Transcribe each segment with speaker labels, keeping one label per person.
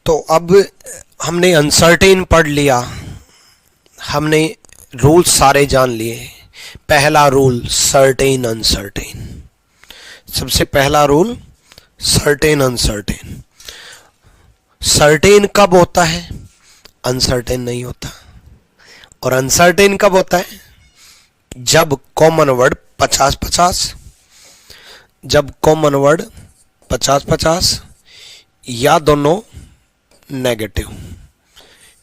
Speaker 1: तो अब हमने अनसर्टेन पढ़ लिया, हमने रूल सारे जान लिए। पहला रूल सर्टेन अनसर्टेन, सबसे पहला रूल सर्टेन अनसर्टेन। सर्टेन कब होता है? अनसर्टेन नहीं होता। और अनसर्टेन कब होता है? जब कॉमन वर्ड 50-50, जब कॉमन वर्ड 50-50 या दोनों नेगेटिव,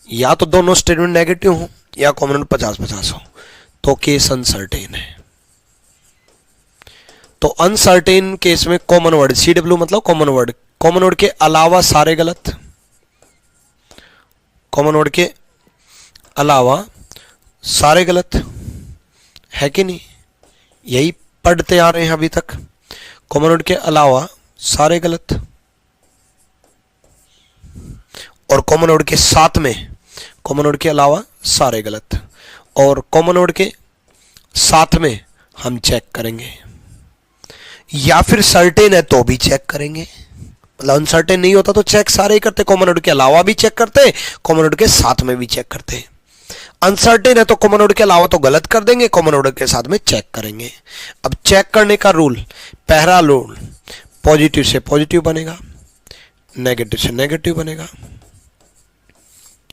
Speaker 1: या तो दोनों स्टेटमेंट नेगेटिव हो या कॉमन वर्ड 50-50 हो, तो केस अनसर्टेन है। तो अनसर्टेन केस में कॉमन वर्ड CW मतलब कॉमन वर्ड, कॉमन वर्ड के अलावा सारे गलत, कॉमन वर्ड के अलावा सारे गलत है कि नहीं? यही पढ़ते आ रहे हैं अभी तक। कॉमन वर्ड के अलावा सारे गलत, और कॉमन वर्ड के साथ में कॉमन वर्ड के अलावा सारे गलत, और कॉमन वर्ड के साथ में हम चेक करेंगे, या फिर सर्टेन है तो भी चेक करेंगे। मतलब अनसर्टेन नहीं होता तो चेक सारे ही करते, कॉमन वर्ड के अलावा भी चेक करते, कॉमन वर्ड के साथ में भी चेक करते। अनसर्टेन है तो कॉमन वर्ड के अलावा तो गलत कर देंगे, कॉमन वर्ड के साथ में चेक करेंगे। अब चेक करने का रूल, पहला रूल पॉजिटिव से पॉजिटिव बनेगा, नेगेटिव से नेगेटिव बनेगा।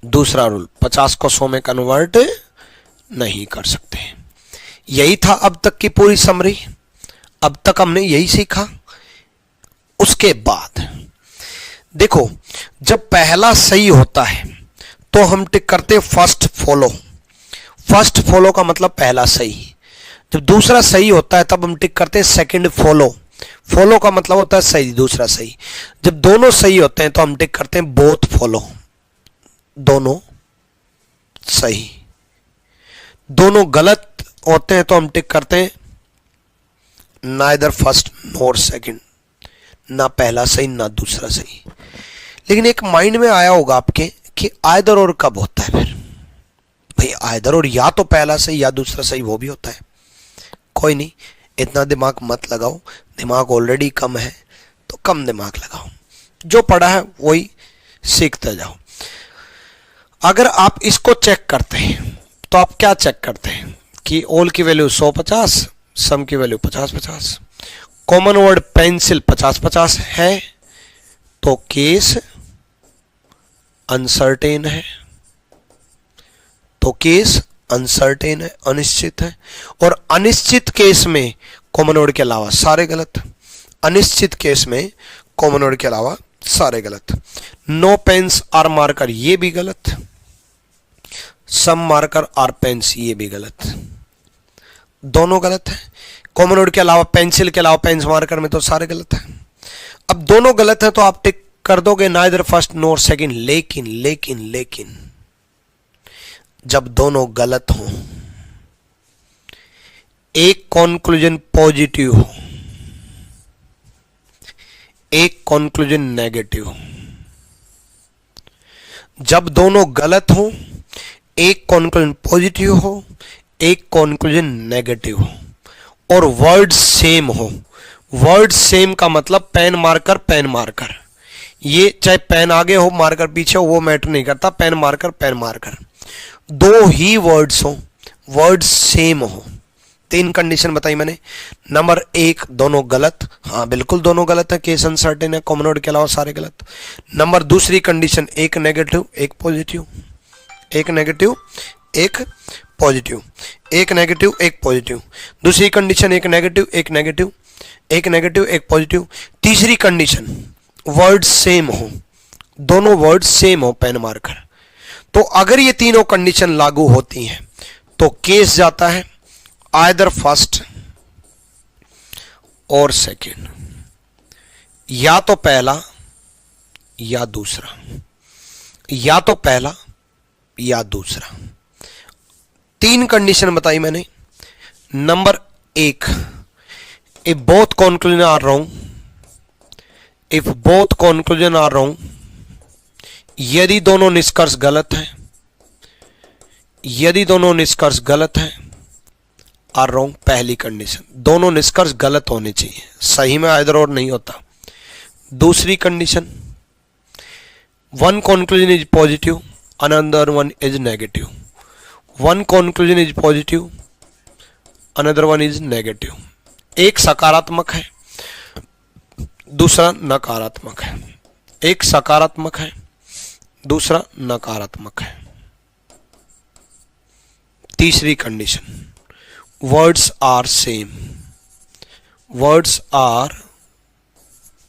Speaker 1: दूसरा रूल 50 को 100 में कन्वर्ट नहीं कर सकते। यही था अब तक की पूरी समरी। अब तक हमने यही सीखा। उसके बाद देखो, जब पहला सही होता है तो हम टिक करते फर्स्ट फॉलो। फर्स्ट फॉलो का मतलब पहला सही। जब दूसरा सही होता है तब हम टिक करते सेकंड फॉलो। फॉलो का मतलब होता है सही, दूसरा सही। जब दोनों सही होते हैं तो हम टिक करते हैं बोथ फॉलो, दोनों सही। दोनों गलत होते हैं तो हम टिक करते हैं नाइदर फर्स्ट नॉर सेकंड, ना पहला सही ना दूसरा सही। लेकिन एक माइंड में आया होगा आपके कि आइदर और कब होता है? फिर भाई आइदर और, या तो पहला सही या दूसरा सही, वो भी होता है। कोई नहीं, इतना दिमाग मत लगाओ, दिमाग ऑलरेडी कम है तो कम दिमाग लगाओ। जो पढ़ा है वही सीखते जाओ। अगर आप इसको चेक करते हैं तो आप क्या चेक करते हैं कि ऑल की वैल्यू 100-50, सम की वैल्यू 50-50, कॉमन वर्ड पेंसिल 50-50 है, तो केस अनसर्टेन है, तो केस अनसर्टेन है, अनिश्चित है। और अनिश्चित केस में कॉमन वर्ड के अलावा सारे गलत। अनिश्चित केस में कॉमन वर्ड के अलावा सारे गलत। नो पेंस आर मार्कर, ये भी गलत। सम मार्कर आर पेंस, ये भी गलत। दोनों गलत है। कॉमन वर्ड के अलावा, पेंसिल के अलावा पेंस मार्कर में तो सारे गलत है। अब दोनों गलत है तो आप टिक कर दोगे नाइदर फर्स्ट नॉर सेकंड। लेकिन लेकिन लेकिन जब दोनों गलत हो, एक कॉन्क्लूजन पॉजिटिव हो, एक कॉन्क्लूजन नेगेटिव हो, जब दोनों गलत हो, एक कॉन्क्लूजन पॉजिटिव हो, एक कॉन्क्लूजन नेगेटिव हो, और वर्ड सेम हो। वर्ड सेम का मतलब पेन मार्कर पेन मार्कर, ये चाहे पेन आगे हो मार्कर पीछे हो वो मैटर नहीं करता, पेन मार्कर पेन मार्कर, दो ही वर्ड्स हो, वर्ड सेम हो। तीन कंडीशन बताई मैंने। नंबर 1 दोनों गलत, हाँ बिल्कुल दोनों गलत है, केस अनसर्टेन है, कॉमन वर्ड के अलावा सारे गलत। नंबर दूसरी कंडीशन, एक नेगेटिव एक पॉजिटिव, एक नेगेटिव एक पॉजिटिव, एक नेगेटिव एक पॉजिटिव। दूसरी कंडीशन एक नेगेटिव एक नेगेटिव, एक नेगेटिव एक पॉजिटिव। तीसरी कंडीशन वर्ड सेम हो, दोनों वर्ड सेम हो पेन मार्कर। तो अगर ये तीनों कंडीशन लागू होती हैं तो केस जाता है आइदर फर्स्ट और सेकंड, या तो पहला या दूसरा, या तो पहला या दूसरा। तीन कंडीशन बताई मैंने। Number 1, if both conclusion are wrong, if both conclusion are wrong, यदि दोनों निष्कर्ष गलत हैं, यदि दोनों निष्कर्ष गलत हैं, आर रॉन्ग पहली कंडीशन, दोनों निष्कर्ष गलत होने चाहिए, सही में आइदर और नहीं होता। दूसरी condition one conclusion is positive, another one is negative. One conclusion is positive, another one is negative. एक सकारात्मक है, दूसरा नकारात्मक है। एक सकारात्मक है, दूसरा नकारात्मक है। तीसरी condition, words are same. Words are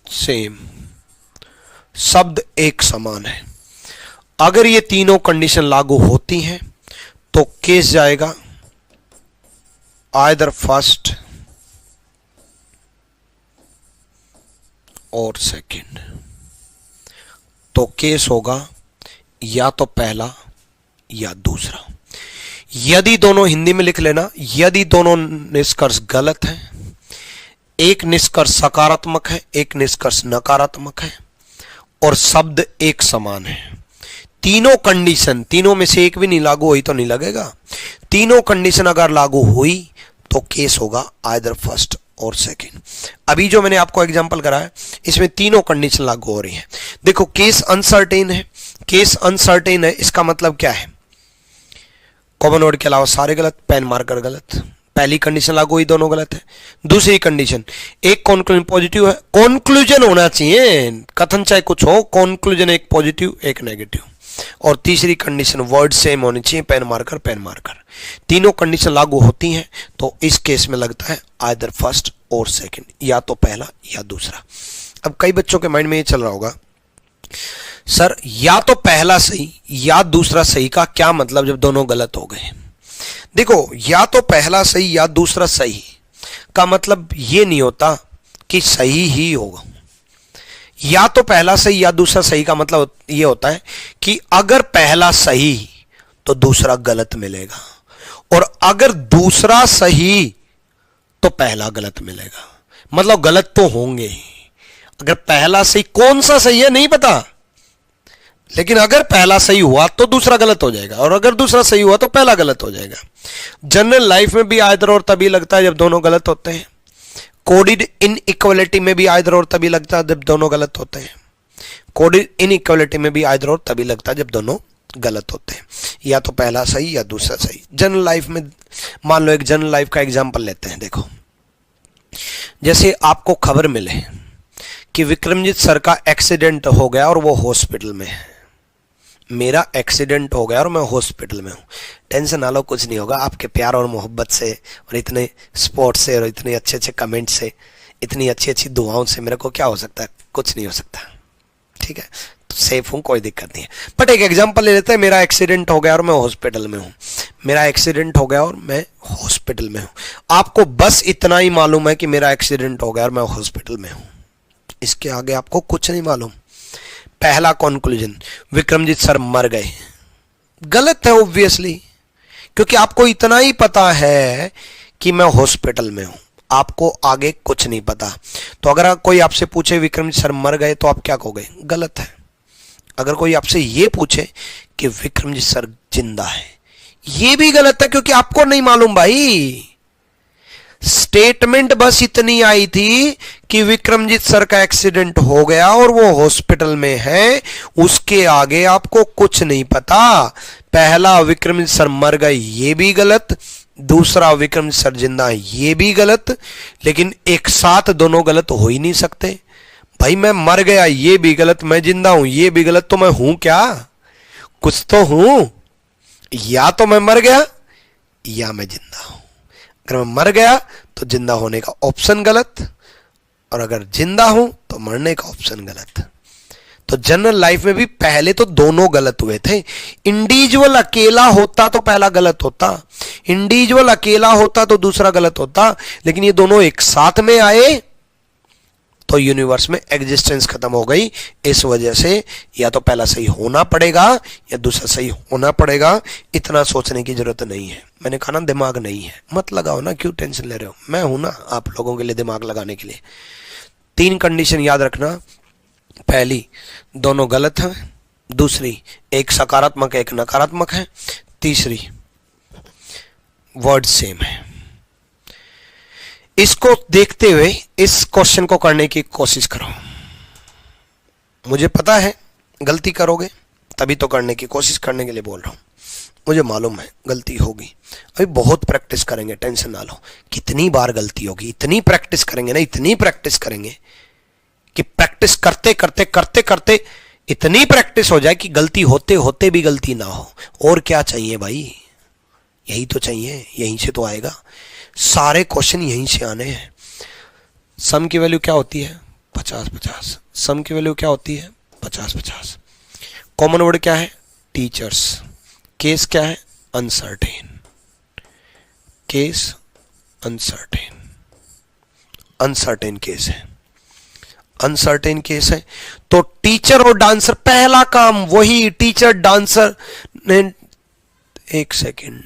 Speaker 1: same, शब्द एक समान है। अगर ये तीनों कंडीशन लागू होती हैं तो केस जाएगा आइदर फर्स्ट और सेकंड। तो केस होगा या तो पहला या दूसरा। यदि दोनों, हिंदी में लिख लेना, यदि दोनों निष्कर्ष गलत हैं, एक निष्कर्ष सकारात्मक है, एक निष्कर्ष नकारात्मक है और शब्द एक समान है, तीनों कंडीशन, तीनों में से एक भी नहीं लागू हुई तो नहीं लगेगा। तीनों कंडीशन अगर लागू हुई तो केस होगा आइदर फर्स्ट और सेकंड। अभी जो मैंने आपको एग्जांपल कराया इसमें तीनों कंडीशन लागू हो रही हैं। देखो केस अनसर्टेन है, केस अनसर्टेन है इसका मतलब क्या है? कॉमन वर्ड के अलावा सारे गलत, पेन मार्कर गलत। पहली कंडीशन लागू हुई, दोनों गलत है। दूसरी कंडीशन, एक कॉन्क्लूजन पॉजिटिव है, कॉन्क्लूजन होना चाहिए, कथन चाहे कुछ हो, कॉन्क्लूजन एक पॉजिटिव एक नेगेटिव। और तीसरी कंडीशन, वर्ड सेम होने चाहिए, पेन मार्कर पेन मार्कर। तीनों कंडीशन लागू होती हैं तो इस केस में लगता है आइदर फर्स्ट और सेकंड, या तो पहला या दूसरा। अब कई बच्चों के माइंड में ये चल रहा होगा, सर या तो पहला सही या दूसरा सही का क्या मतलब जब दोनों गलत हो गए? देखो, या तो पहला सही या दूसरा सही का मतलब ये नहीं होता कि सही ही होगा। या तो पहला सही या दूसरा सही का मतलब ये होता है कि अगर पहला सही तो दूसरा गलत मिलेगा, और अगर दूसरा सही तो पहला गलत मिलेगा। मतलब गलत तो होंगे ही। अगर पहला सही, कौन सा सही है नहीं पता, लेकिन अगर पहला सही हुआ तो दूसरा गलत हो जाएगा, और अगर दूसरा सही हुआ तो पहला गलत हो जाएगा। जनरल लाइफ में भी आइदर और तभी लगता है जब दोनों गलत होते हैं। कोडिड इनइक्वालिटी में भी आइदर और तभी लगता है जब दोनों गलत होते हैं। कोडिड इनइक्वालिटी में भी आइदर और तभी लगता है जब दोनों गलत होते हैं, या तो पहला सही या दूसरा सही। जनरल लाइफ में मान लो, एक जनरल लाइफ का एग्जांपल लेते हैं। देखो, जैसे आपको खबर मिले कि विक्रमजीत सर का एक्सीडेंट हो गया और वो हॉस्पिटल में है। मेरा एक्सीडेंट हो गया और मैं हॉस्पिटल में हूँ। टेंशन ना लो, कुछ नहीं होगा। आपके प्यार और मोहब्बत से और इतने सपोर्ट से और इतने अच्छे अच्छे कमेंट से, इतनी अच्छी अच्छी दुआओं से मेरे को क्या हो सकता है? कुछ नहीं हो सकता, ठीक है? तो सेफ हूँ, कोई दिक्कत नहीं है। बट एक एग्जांपल ले लेते हैं, मेरा एक्सीडेंट हो गया और मैं हॉस्पिटल में हूँ। मेरा एक्सीडेंट हो गया और मैं हॉस्पिटल में हूँ। आपको बस इतना ही मालूम है कि मेरा एक्सीडेंट हो गया और मैं हॉस्पिटल में हूँ, इसके आगे आपको कुछ नहीं मालूम। पहला कंक्लूजन, विक्रमजीत सर मर गए, गलत है ऑब्वियसली, क्योंकि आपको इतना ही पता है कि मैं हॉस्पिटल में हूं, आपको आगे कुछ नहीं पता। तो अगर कोई आपसे पूछे विक्रमजीत सर मर गए तो आप क्या कहोगे? गलत है। अगर कोई आपसे ये पूछे कि विक्रमजीत सर जिंदा है, ये भी गलत है, क्योंकि आपको नहीं मालूम भाई। स्टेटमेंट बस इतनी आई थी कि विक्रमजीत सर का एक्सीडेंट हो गया और वो हॉस्पिटल में है, उसके आगे आपको कुछ नहीं पता। पहला, विक्रमजीत सर मर गए, ये भी गलत। दूसरा, विक्रमजीत सर जिंदा है, ये भी गलत। लेकिन एक साथ दोनों गलत हो ही नहीं सकते भाई। मैं मर गया ये भी गलत, मैं जिंदा हूं ये भी गलत, तो मैं हूं क्या? कुछ तो हूं। या तो मैं मर गया या मैं जिंदा हूं। अगर मैं मर गया तो जिंदा होने का ऑप्शन गलत, और अगर जिंदा हूं तो मरने का ऑप्शन गलत। तो जनरल लाइफ में भी पहले तो दोनों गलत हुए थे। इंडिविजुअल अकेला होता तो पहला गलत होता, इंडिविजुअल अकेला होता तो दूसरा गलत होता, लेकिन ये दोनों एक साथ में आए तो यूनिवर्स में एग्जिस्टेंस खत्म हो गई। इस वजह से या तो पहला सही होना पड़ेगा या दूसरा सही होना पड़ेगा। इतना सोचने की जरूरत नहीं है। मैंने कहा ना, दिमाग नहीं है, मत लगाओ ना, क्यों टेंशन ले रहे हो? मैं हूं ना आप लोगों के लिए दिमाग लगाने के लिए। 3 कंडीशन याद रखना। पहली, दोनों गलत हैं। दूसरी, एक सकारात्मक एक नकारात्मक है। तीसरी, वर्ड सेम है। इसको देखते हुए इस क्वेश्चन को करने की कोशिश करो। मुझे पता है गलती करोगे तभी तो करने की कोशिश करने के लिए बोल रहा हूँ, मुझे मालूम है गलती होगी, अभी बहुत प्रैक्टिस करेंगे, टेंशन ना लो। कितनी बार गलती होगी, इतनी प्रैक्टिस करेंगे ना, इतनी प्रैक्टिस करेंगे कि प्रैक्टिस करते करते करते करते इतनी प्रैक्टिस हो जाए कि गलती होते होते भी गलती ना हो। और क्या चाहिए भाई, यही तो चाहिए, यहीं से तो आएगा, सारे क्वेश्चन यहीं से आने हैं। सम की वैल्यू क्या होती है 50-50, सम की वैल्यू क्या होती है 50-50। कॉमन वर्ड क्या है टीचर्स, केस क्या है uncertain, case uncertain, uncertain case है, अनसर्टेन केस है। तो टीचर और डांसर, पहला काम वही टीचर डांसर ने, एक सेकेंड,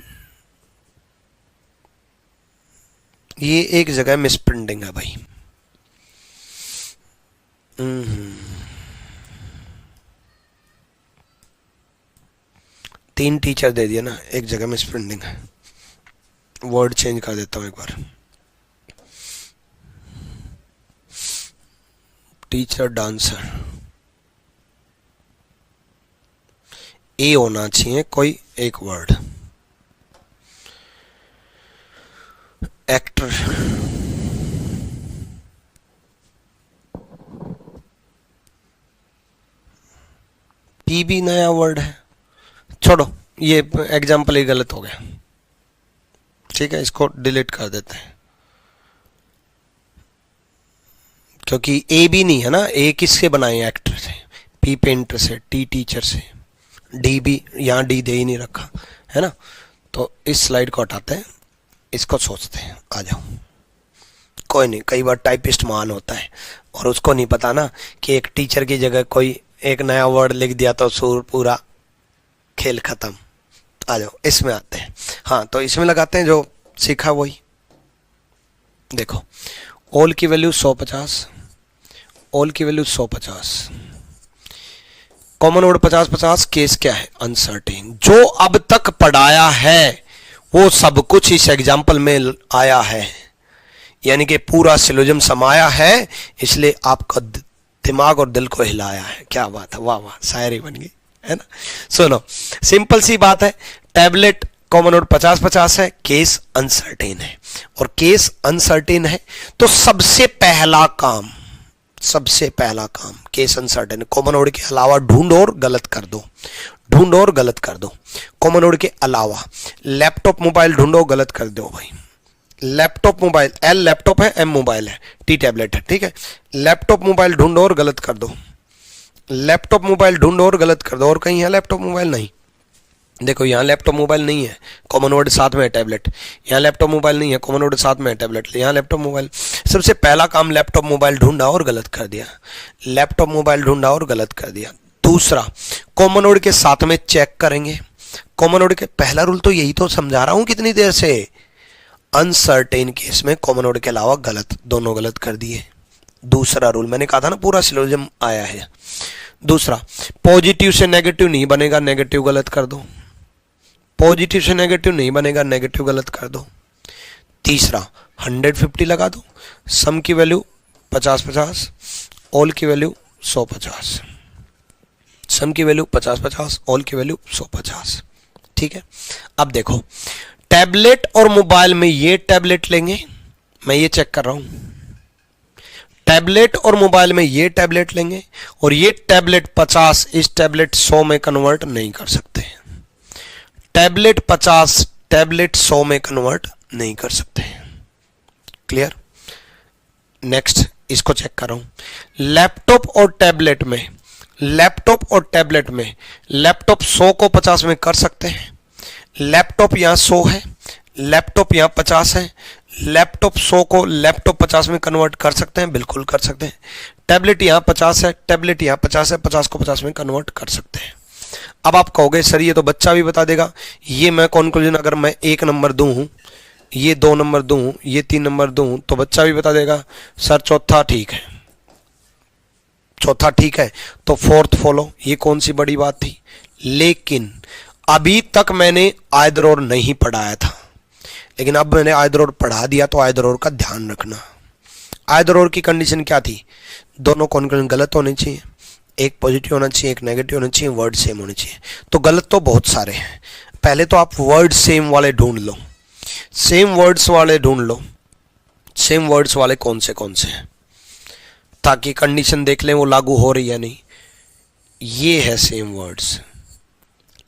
Speaker 1: ये एक जगह मिसप्रिंटिंग है भाई। तीन टीचर दे दिया ना, एक जगह मिसप्रिंटिंग है, वर्ड चेंज कर देता हूं एक बार। टीचर डांसर, ए होना चाहिए कोई एक वर्ड, एक्टर, पी भी नया वर्ड है, छोड़ो ये एग्जाम्पल ही गलत हो गया, ठीक है इसको डिलीट कर देते हैं, क्योंकि ए भी नहीं है ना, ए किससे बनाए एक्टर से, पी पेंटर से, टी टीचर से, डी भी यहाँ डी दे ही नहीं रखा है ना। तो इस स्लाइड को हटाते हैं, इसको सोचते हैं, आ जाओ। कोई नहीं, कई बार टाइपिस्ट महान होता है और उसको नहीं पता ना कि एक टीचर की जगह कोई एक नया वर्ड लिख दिया तो सूर पूरा खेल खत्म। आ जाओ इसमें आते हैं, हाँ तो इसमें लगाते हैं जो सीखा वही। देखो ऑल की वैल्यू 150, ऑल की वैल्यू 150, कॉमन वर्ड 50-50, केस क्या है अनसर्टेन। जो अब तक पढ़ाया है वो सब कुछ इस एग्जाम्पल में आया है, यानी कि पूरा सिलोजिज्म समाया है, इसलिए आपका दिमाग और दिल को हिलाया है। क्या बात है, वाह वाह, शायरी बन गई है ना। सुनो सिंपल सी बात है, टैबलेट कॉमन वर्ड 50-50 है, केस अनसर्टेन है, और केस अनसर्टेन है तो सबसे पहला काम, सबसे पहला काम केस अनसर्टेन, कॉमन वर्ड के अलावा ढूंढो और गलत कर दो, ढूंढो और गलत कर दो। कॉमन वर्ड के अलावा लैपटॉप मोबाइल ढूंढो गलत कर दो भाई, लैपटॉप मोबाइल, एल लैपटॉप है, एम मोबाइल है, टी टैबलेट है, ठीक है। लैपटॉप मोबाइल ढूंढो और गलत कर दो, लैपटॉप मोबाइल ढूंढो और गलत कर दो। और कहीं है लैपटॉप मोबाइल नहीं, देखो यहाँ लैपटॉप मोबाइल नहीं है, कॉमन वर्ड साथ में है टैबलेट, यहाँ लैपटॉप मोबाइल नहीं है, कॉमन वर्ड साथ में है टैबलेट, यहाँ लैपटॉप मोबाइल। सबसे पहला काम लैपटॉप मोबाइल ढूंढा और गलत कर दिया, लैपटॉप मोबाइल ढूंढा और गलत कर दिया। दूसरा कॉमन वर्ड के साथ में चेक करेंगे, कॉमन वर्ड के, पहला रूल तो यही तो समझा रहा हूं कितनी देर से, अनसर्टेन केस में कॉमन वर्ड के अलावा गलत, दोनों गलत कर दिए। दूसरा रूल मैंने कहा था ना पूरा सिलोजिज्म आया है। दूसरा पॉजिटिव से नेगेटिव नहीं बनेगा, नेगेटिव गलत कर दो, पॉजिटिव से नेगेटिव नहीं बनेगा, नेगेटिव गलत कर दो। तीसरा 150 लगा दो, सम की वैल्यू 50-50, ऑल की वैल्यू 150, सम की वैल्यू 50-50, ऑल की वैल्यू 150, ठीक है। अब देखो टैबलेट और मोबाइल में ये टैबलेट लेंगे, मैं ये चेक कर रहा हूं, टैबलेट और मोबाइल में ये टैबलेट लेंगे और ये टैबलेट 50 इस टैबलेट 100 में कन्वर्ट नहीं कर सकते, टैबलेट 50 टैबलेट 100 में कन्वर्ट नहीं कर सकते। क्लियर। नेक्स्ट इसको चेक कर रहा हूं, लैपटॉप और टैबलेट में, लैपटॉप और टैबलेट में लैपटॉप 100 को 50 में कर सकते हैं, लैपटॉप यहां 100 है, लैपटॉप यहां 50 है, लैपटॉप 100 को लैपटॉप 50 में कन्वर्ट कर सकते हैं, बिल्कुल कर सकते हैं। टैबलेट यहां 50 है, टैबलेट यहां 50 है, 50 को 50 में कन्वर्ट कर सकते हैं। अब आप कहोगे सर ये तो बच्चा भी बता देगा, ये मैं कंक्लूजन अगर मैं 1 नंबर दूं, ये 2 नंबर दूं, ये 3 नंबर दूं तो बच्चा भी बता देगा सर चौथा ठीक है, चौथा ठीक है तो फोर्थ फॉलो, ये कौन सी बड़ी बात थी। लेकिन अभी तक मैंने आयदर और नहीं पढ़ाया था, लेकिन अब मैंने आयदर और पढ़ा दिया तो आयदर और का ध्यान रखना। आयदर और की कंडीशन क्या थी, दोनों कॉन्क्लूजन गलत होने चाहिए, एक पॉजिटिव होना चाहिए, एक नेगेटिव होना चाहिए, वर्ड सेम होने चाहिए। तो गलत तो बहुत सारे हैं। पहले तो आप वर्ड सेम वाले ढूंढ लो, सेम वर्ड्स वाले ढूंढ लो, सेम वर्ड्स वाले कौन से हैं, ताकि कंडीशन देख लें वो लागू हो रही है नहीं। ये है same words,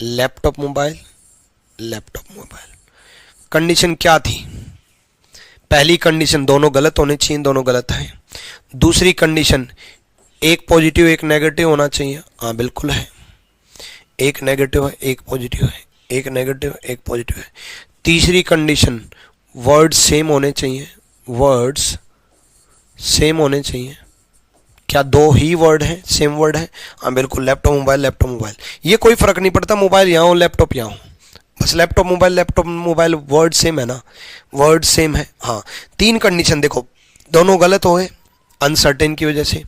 Speaker 1: laptop mobile, laptop mobile. Condition क्या थी? पहली कंडीशन दोनों गलत होने चाहिए, दोनों गलत है। दूसरी कंडीशन एक पॉजिटिव एक नेगेटिव होना चाहिए, हाँ बिल्कुल है। एक नेगेटिव है, एक पॉजिटिव है, एक नेगेटिव एक पॉजिटिव है। तीसरी कंडीशन वर्ड सेम होने चाहिए, वर्ड्स सेम होने चाहिए। क्या दो ही वर्ड हैं, सेम वर्ड है? हाँ बिल्कुल, लैपटॉप मोबाइल, लैपटॉप मोबाइल। ये कोई फर्क नहीं पड़ता मोबाइल यहाँ हो लैपटॉप यहाँ हो, बस लैपटॉप मोबाइल वर्ड सेम है ना, वर्ड सेम है। हाँ, तीन कंडीशन देखो, दोनों गलत हो गए अनसर्टेन की वजह से।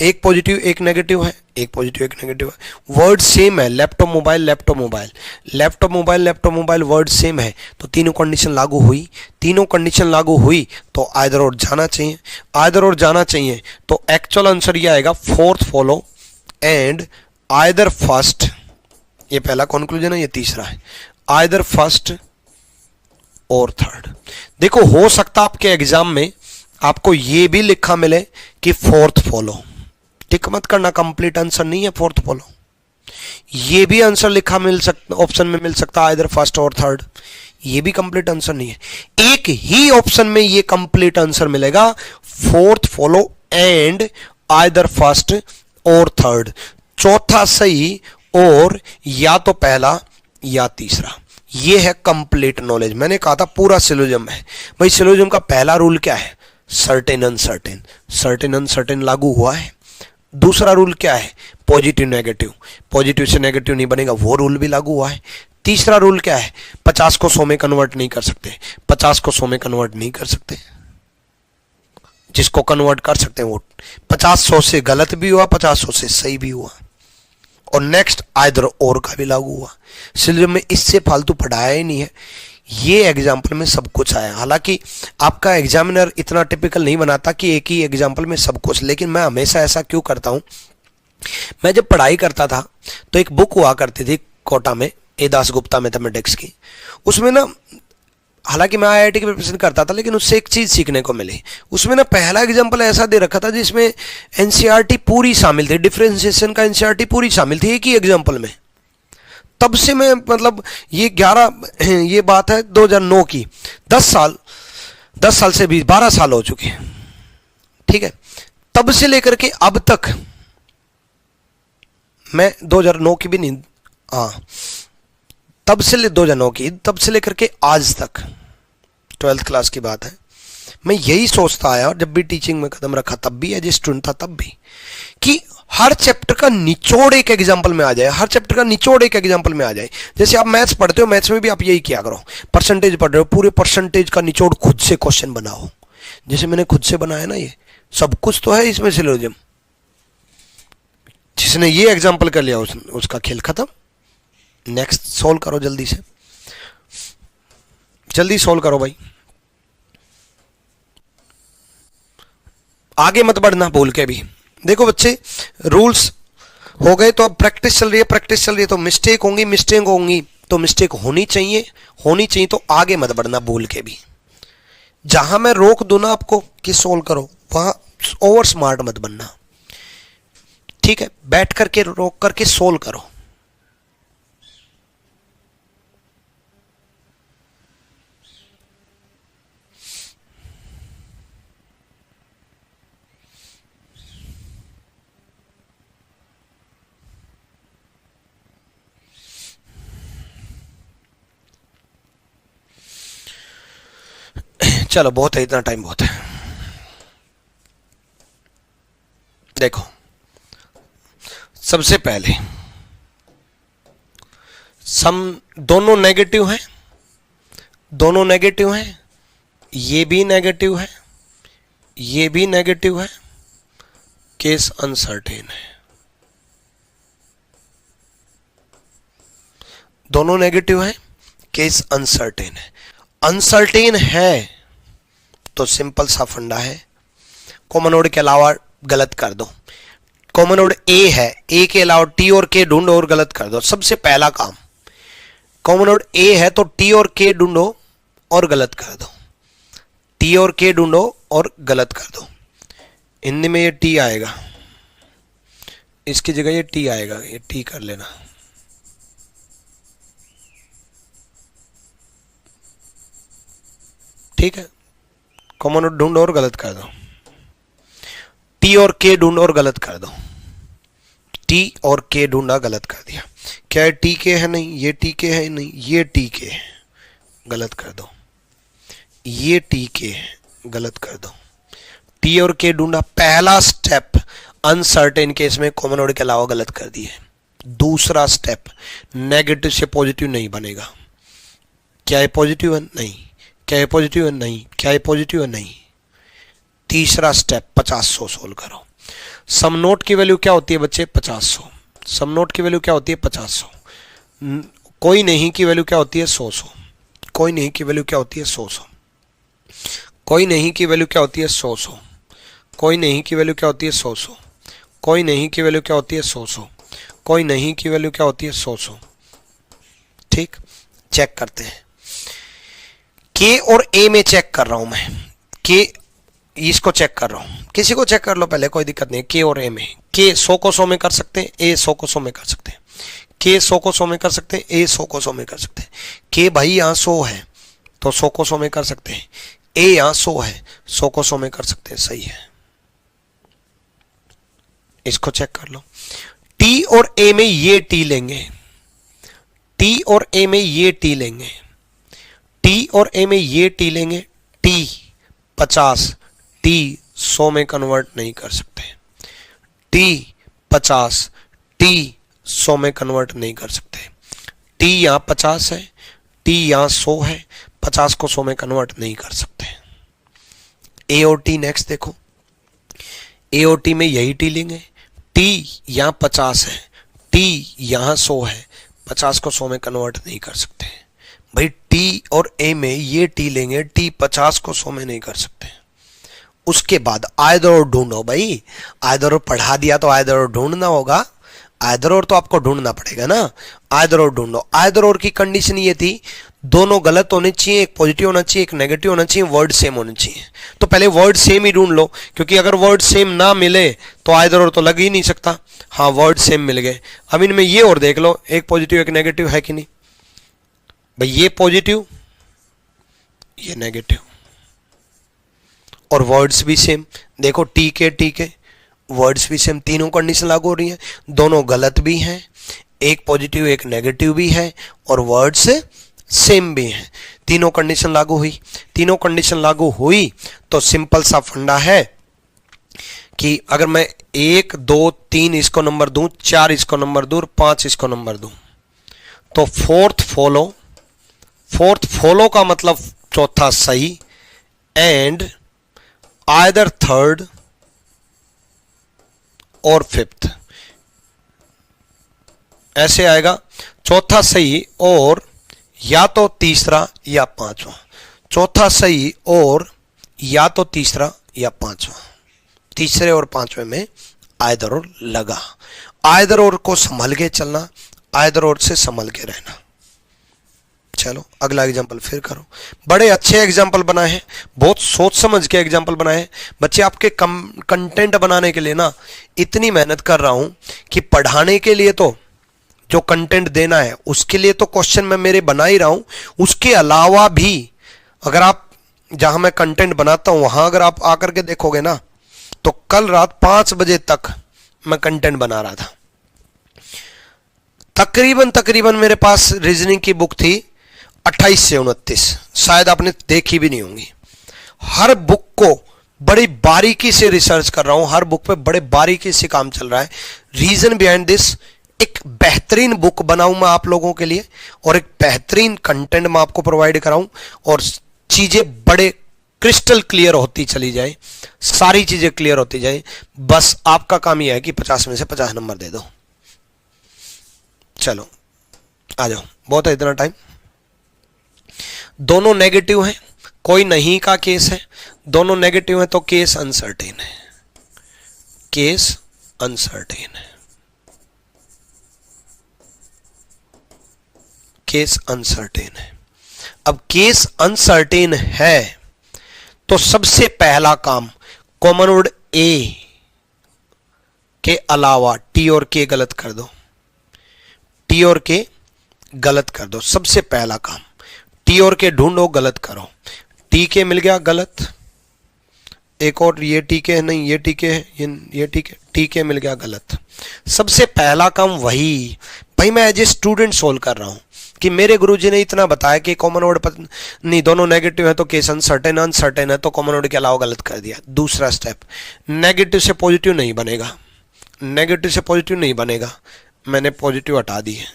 Speaker 1: एक पॉजिटिव एक नेगेटिव है, एक पॉजिटिव एक नेगेटिव है। वर्ड सेम है, laptop mobile laptop mobile, laptop mobile laptop mobile, word same है। तो तीनों कंडीशन लागू हुई, तीनों कंडीशन लागू हुई तो आइदर और जाना चाहिए, आइदर और जाना चाहिए। तो एक्चुअल आंसर ये आएगा fourth follow and either first. ये पहला कंक्लूजन है, ये तीसरा है, आइदर फर्स्ट और थर्ड। देखो हो सकता आपके एग्जाम में आपको ये भी लिखा मिले कि फोर्थ फॉलो, टिक मत करना, कंप्लीट आंसर नहीं है फोर्थ फॉलो। ये भी आंसर लिखा मिल सकता, ऑप्शन में मिल सकता आइदर फर्स्ट और थर्ड, ये भी कंप्लीट आंसर नहीं है। एक ही ऑप्शन में ये कंप्लीट आंसर मिलेगा, fourth follow and either first और थर्ड। चौथा सही और या तो पहला या तीसरा। ये है कंप्लीट नॉलेज। मैंने कहा था पूरा सिलोजिज्म है भाई। सिलोजिज्म का पहला रूल क्या है? सर्टेन अनसर्टेन, सर्टेन अनसर्टेन लागू हुआ है। दूसरा रूल क्या है? पॉजिटिव नेगेटिव, पॉजिटिव से नेगेटिव नहीं बनेगा, वो रूल भी लागू हुआ है। तीसरा रूल क्या है? 50 को 100 में कन्वर्ट नहीं कर सकते, 50 को 100 में कन्वर्ट नहीं कर सकते। जिसको कन्वर्ट कर सकते हैं वो 50 100 से गलत भी हुआ, 50 100 से सही भी हुआ। और नेक्स्ट आइदर और का भी लागू हुआ। सिलोजिज्म में इससे फालतू पढ़ाया ही नहीं है, ये एग्जाम्पल में सब कुछ आया। हालांकि आपका एग्जामिनर इतना टिपिकल नहीं बनाता कि एक ही एग्जाम्पल में सब कुछ, लेकिन मैं हमेशा ऐसा क्यों करता हूं? मैं जब पढ़ाई करता था तो एक बुक हुआ करती थी कोटा में, ए दासगुप्ता मैथमेटिक्स की। उसमें ना, हालांकि मैं आईआईटी की प्रिपरेशन करता था, लेकिन उससे एक चीज सीखने को मिली। उसमें ना पहला एग्जाम्पल ऐसा दे रखा था जिसमें एनसीईआरटी पूरी शामिल थी, डिफरेंशिएशन का एनसीईआरटी पूरी शामिल थी एक ही एग्जाम्पल में। तब से मैं मतलब ये बात है 2009 की, 10 साल से भी 12 साल हो चुके हैं, ठीक है। तब से लेकर के अब तक मैं 2009 की भी नहीं, हाँ तब से 2009 की, तब से लेकर के आज तक 12th क्लास की बात है, मैं यही सोचता आया। और जब भी टीचिंग में कदम रखा तब भी, एज ए स्टूडेंट था तब भी, कि हर चैप्टर का निचोड़ एक एग्जाम्पल में आ जाए, हर चैप्टर का निचोड़ एक एग्जाम्पल में आ जाए। जैसे आप मैथ्स पढ़ते हो, मैथ्स में भी आप यही किया करो, परसेंटेज पढ़ रहे हो, पूरे परसेंटेज का निचोड़ खुद से क्वेश्चन बनाओ। जैसे मैंने खुद से बनाया ना, ये सब कुछ तो है इसमें सिलोजिज्म। जिसने ये एग्जाम्पल कर लिया उसका खेल खत्म। नेक्स्ट सोल्व करो, जल्दी से जल्दी सोल्व करो भाई, आगे मत बढ़ना भूल के भी। देखो बच्चे, रूल्स हो गए तो अब प्रैक्टिस चल रही है, प्रैक्टिस चल रही है तो मिस्टेक होंगी तो मिस्टेक होनी चाहिए तो आगे मत बढ़ना भूल के भी। जहां मैं रोक दूं ना आपको कि सोल्व करो, वहां ओवर स्मार्ट मत बनना, ठीक है। बैठ करके रोक करके सोल्व करो। चलो बहुत है, इतना टाइम बहुत है। देखो, सबसे पहले सम दोनों नेगेटिव हैं, ये भी नेगेटिव है, ये भी नेगेटिव है, केस अनसर्टेन है। दोनों नेगेटिव है, केस अनसर्टेन है। अनसर्टेन है तो सिंपल सा फंडा है, कॉमन वर्ड के अलावा गलत कर दो। कॉमन नोड ए है, ए के अलावा टी और के ढूंढो और गलत कर दो। सबसे पहला काम, कॉमन नोड ए है तो टी और के ढूंढो और गलत कर दो। टी और के ढूंढो और गलत कर दो। हिंदी में ये टी आएगा, इसकी जगह ये टी आएगा, ये टी कर लेना। ठीक है, कॉमन नोड ढूंढो और गलत कर दो। टी और के ढूंढो और गलत कर दो। टी और के ढूंढा, गलत कर दिया। क्या ये टी के है? नहीं। ये टी के है? नहीं। ये टी के है, गलत कर दो। ये टी के है, गलत कर दो। टी और के ढूंढा, पहला स्टेप अनसर्टेन केस में कॉमन नोड के अलावा गलत कर दिए। दूसरा स्टेप, नेगेटिव से पॉजिटिव नहीं बनेगा। क्या ये पॉजिटिव है? नहीं। क्या ये पॉजिटिव है? नहीं। क्या ये पॉजिटिव है? नहीं। तीसरा स्टेप 50-100 सोल्व करो। सम नोट की वैल्यू क्या होती है बच्चे? 50-100। सम नोट की वैल्यू क्या होती है? 50-100। कोई नहीं की वैल्यू क्या होती है? 100-100। कोई नहीं की वैल्यू क्या होती है? 100-100। कोई नहीं की वैल्यू क्या होती है? 100-100। कोई नहीं की वैल्यू क्या होती है? 100-100। कोई नहीं की वैल्यू क्या होती है? 100-100। कोई नहीं की वैल्यू क्या होती है? 100-100। ठीक, चेक करते हैं। के और ए में चेक कर रहा हूं मैं। के इसको चेक कर रहा हूं, किसी को चेक कर लो पहले, कोई दिक्कत नहीं। के और ए में, के 100 को 100 में कर सकते हैं, ए 100 को 100 में कर सकते हैं। के 100 को 100 में कर सकते हैं, ए 100 को 100 में कर सकते हैं। के भाई यहाँ 100 है तो 100 को 100 में कर सकते हैं। ए यहाँ 100 है, 100 को 100 में कर सकते हैं। सही है, इसको चेक कर लो। टी और ए में ये टी लेंगे, टी और ए में ये टी लेंगे, टी और ए में ये टी लेंगे। टी 50, टी 100 में कन्वर्ट नहीं कर सकते। टी 50, टी 100 में कन्वर्ट नहीं कर सकते। टी यहाँ 50 है, टी यहाँ 100 है, 50 को 100 में कन्वर्ट नहीं कर सकते। ए और टी नेक्स्ट देखो, ए और टी में यही टी लेंगे। टी यहाँ 50 है, टी यहाँ 100 है, 50 को 100 में कन्वर्ट नहीं कर सकते। भाई टी और ए में ये टी लेंगे, टी 50 को 100 में नहीं कर सकते। उसके बाद आइदर और ढूंढो। भाई आइदर और पढ़ा दिया तो आइदर और ढूंढना होगा, आइदर और तो आपको ढूंढना पड़ेगा ना। आइदर और ढूंढो। आइदर और की कंडीशन ये थी, दोनों गलत होने चाहिए, एक पॉजिटिव होना चाहिए, एक नेगेटिव होना चाहिए, वर्ड सेम होने चाहिए। तो पहले वर्ड सेम ही ढूंढ लो, क्योंकि अगर वर्ड सेम ना मिले तो आइदर और तो लग ही नहीं सकता। हाँ, वर्ड सेम मिल गए। अब इनमें ये और देख लो, एक पॉजिटिव एक नेगेटिव है कि नहीं। भाई ये पॉजिटिव, ये नेगेटिव, और वर्ड्स भी सेम। देखो टी के वर्ड्स भी सेम, तीनों कंडीशन लागू हो रही हैं। दोनों गलत भी हैं, एक पॉजिटिव एक नेगेटिव भी है, और वर्ड्स सेम भी हैं। तीनों कंडीशन लागू हुई। तीनों कंडीशन लागू हुई तो सिंपल सा फंडा है कि अगर मैं 1 2 3 इसको नंबर दूं, 4 इसको नंबर दूं, 5 इसको नंबर दूं, तो फोर्थ फॉलो का मतलब चौथा सही, एंड आइदर थर्ड और फिफ्थ, ऐसे आएगा। चौथा सही और या तो तीसरा या पांचवा, चौथा सही और या तो तीसरा या पांचवा। तीसरे और पांचवे में आइदर और लगा। आइदर और को संभल के चलना, आइदर और से संभल के रहना। चलो अगला एग्जाम्पल फिर करो। बड़े अच्छे एग्जाम्पल बनाए हैं, बहुत सोच समझ के एग्जाम्पल बनाए हैं बच्चे। आपके कंटेंट बनाने के लिए ना इतनी मेहनत कर रहा हूं कि पढ़ाने के लिए तो जो कंटेंट देना है उसके लिए तो क्वेश्चन मैं मेरे बना ही रहा हूं, उसके अलावा भी अगर आप जहां मैं कंटेंट बनाता हूं वहां अगर आप आकर के देखोगे ना, तो कल रात 5 बजे तक मैं कंटेंट बना रहा था। तकरीबन मेरे पास रीजनिंग की बुक थी 28 से 29, शायद आपने देखी भी नहीं होंगी। हर बुक को बड़ी बारीकी से रिसर्च कर रहा हूं, हर बुक पे बड़े बारीकी से काम चल रहा है। रीजन बिहाइंड दिस, एक बेहतरीन बुक बनाऊं मैं आप लोगों के लिए, और एक बेहतरीन कंटेंट मैं आपको प्रोवाइड कराऊं, और चीजें बड़े क्रिस्टल क्लियर होती चली जाए, सारी चीजें क्लियर होती जाए। बस आपका काम यह है कि 50 में से 50 नंबर दे दो। चलो आ जाओ, बहुत है इतना टाइम। दोनों नेगेटिव हैं, कोई नहीं का केस है। दोनों नेगेटिव है तो केस अनसर्टेन है, केस अनसर्टेन है, केस अनसर्टेन है। अब केस अनसर्टेन है तो सबसे पहला काम कॉमन वर्ड ए के अलावा टी और के गलत कर दो, टी और के गलत कर दो। सबसे पहला काम टी और के ढूंढो, गलत करो। टी के मिल गया गलत, एक और ये टी के है, नहीं ये टी के है, ये टी के मिल गया गलत। सबसे पहला काम वही भाई मैं एज ए स्टूडेंट सोल्व कर रहा हूं कि मेरे गुरुजी ने इतना बताया कि कॉमन वर्ड नहीं, दोनों नेगेटिव है तो केस अनसर्टेन, अनसर्टेन है तो कॉमन वर्ड के अलावा गलत कर दिया। दूसरा स्टेप, नेगेटिव से पॉजिटिव नहीं बनेगा, नेगेटिव से पॉजिटिव नहीं बनेगा, मैंने पॉजिटिव हटा दी है।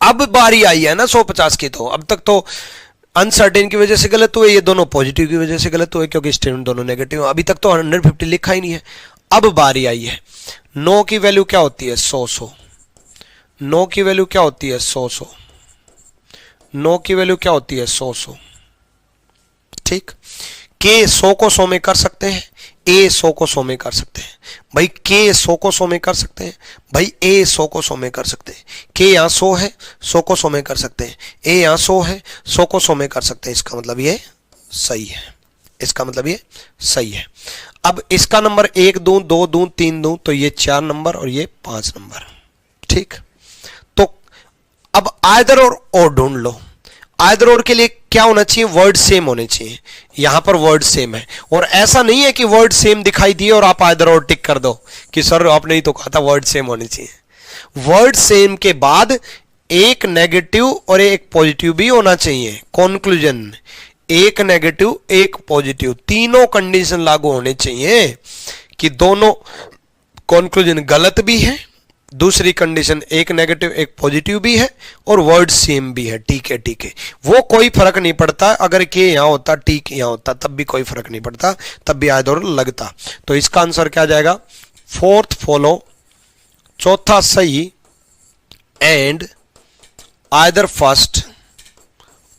Speaker 1: अब बारी आई है ना 150 की, तो अब तक तो अनसर्टेन की वजह से गलत हुए, ये दोनों पॉजिटिव की वजह से गलत हुए क्योंकि स्टेटमेंट दोनों नेगेटिव। अभी तक तो 150 लिखा ही नहीं है। अब बारी आई है, नो की वैल्यू क्या होती है 100, नो की वैल्यू क्या होती है 100, नो की वैल्यू क्या होती है 100। ठीक, के 100 को 100 में कर सकते हैं, ए 100 को 100 में कर सकते हैं भाई, के 100 को 100 में कर सकते हैं भाई, ए 100 को 100 में कर सकते हैं। के यहाँ 100 है, 100 को 100 में कर सकते हैं, ए यहाँ 100 है, 100 को 100 में कर सकते हैं। इसका मतलब ये सही है, इसका मतलब ये सही है। अब इसका नंबर 1 दूं, 2 दूं, 3 दूं, तो ये 4 नंबर और ये 5 नंबर। ठीक, तो अब आइदर और ढूंढ लो। आइदर और के लिए क्या होना चाहिए, वर्ड सेम होने चाहिए। यहां पर वर्ड सेम है, और ऐसा नहीं है कि वर्ड सेम दिखाई दिए और आप आइदर और टिक कर दो कि सर आपने ही तो कहा था वर्ड सेम होने चाहिए। वर्ड सेम के बाद एक नेगेटिव और एक पॉजिटिव भी होना चाहिए। कंक्लूजन, एक नेगेटिव एक पॉजिटिव, तीनों कंडीशन लागू होने चाहिए कि दोनों कंक्लूजन गलत भी है, दूसरी कंडीशन एक नेगेटिव एक पॉजिटिव भी है, और वर्ड सेम भी है। ठीक है, ठीक है, वो कोई फर्क नहीं पड़ता। अगर के यहां होता, टी के यहां होता, तब भी कोई फर्क नहीं पड़ता, तब भी आइदर लगता। तो इसका आंसर क्या जाएगा, फोर्थ फॉलो, चौथा सही, एंड आइदर फर्स्ट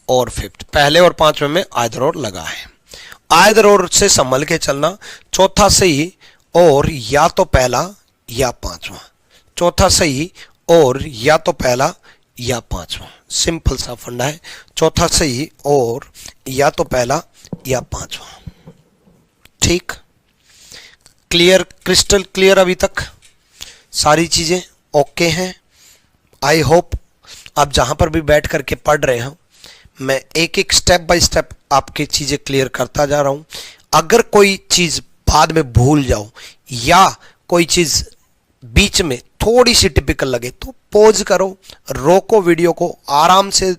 Speaker 1: और फिफ्थ। पहले और पांचवें में आइदर और लगा है। आइदर और से संभल के चलना, चौथा सही और या तो पहला या पांचवा, चौथा सही और या तो पहला या पांचवा। सिंपल सा फंडा है, चौथा सही और या तो पहला या पांचवा। ठीक, क्लियर, क्रिस्टल क्लियर। अभी तक सारी चीजें ओके हैं। आई होप आप जहां पर भी बैठ करके पढ़ रहे हो, मैं एक एक स्टेप बाय स्टेप आपकी चीजें क्लियर करता जा रहा हूं। अगर कोई चीज बाद में भूल जाओ या कोई चीज बीच में थोड़ी सी टिपिकल लगे तो पॉज करो, रोको वीडियो को, आराम से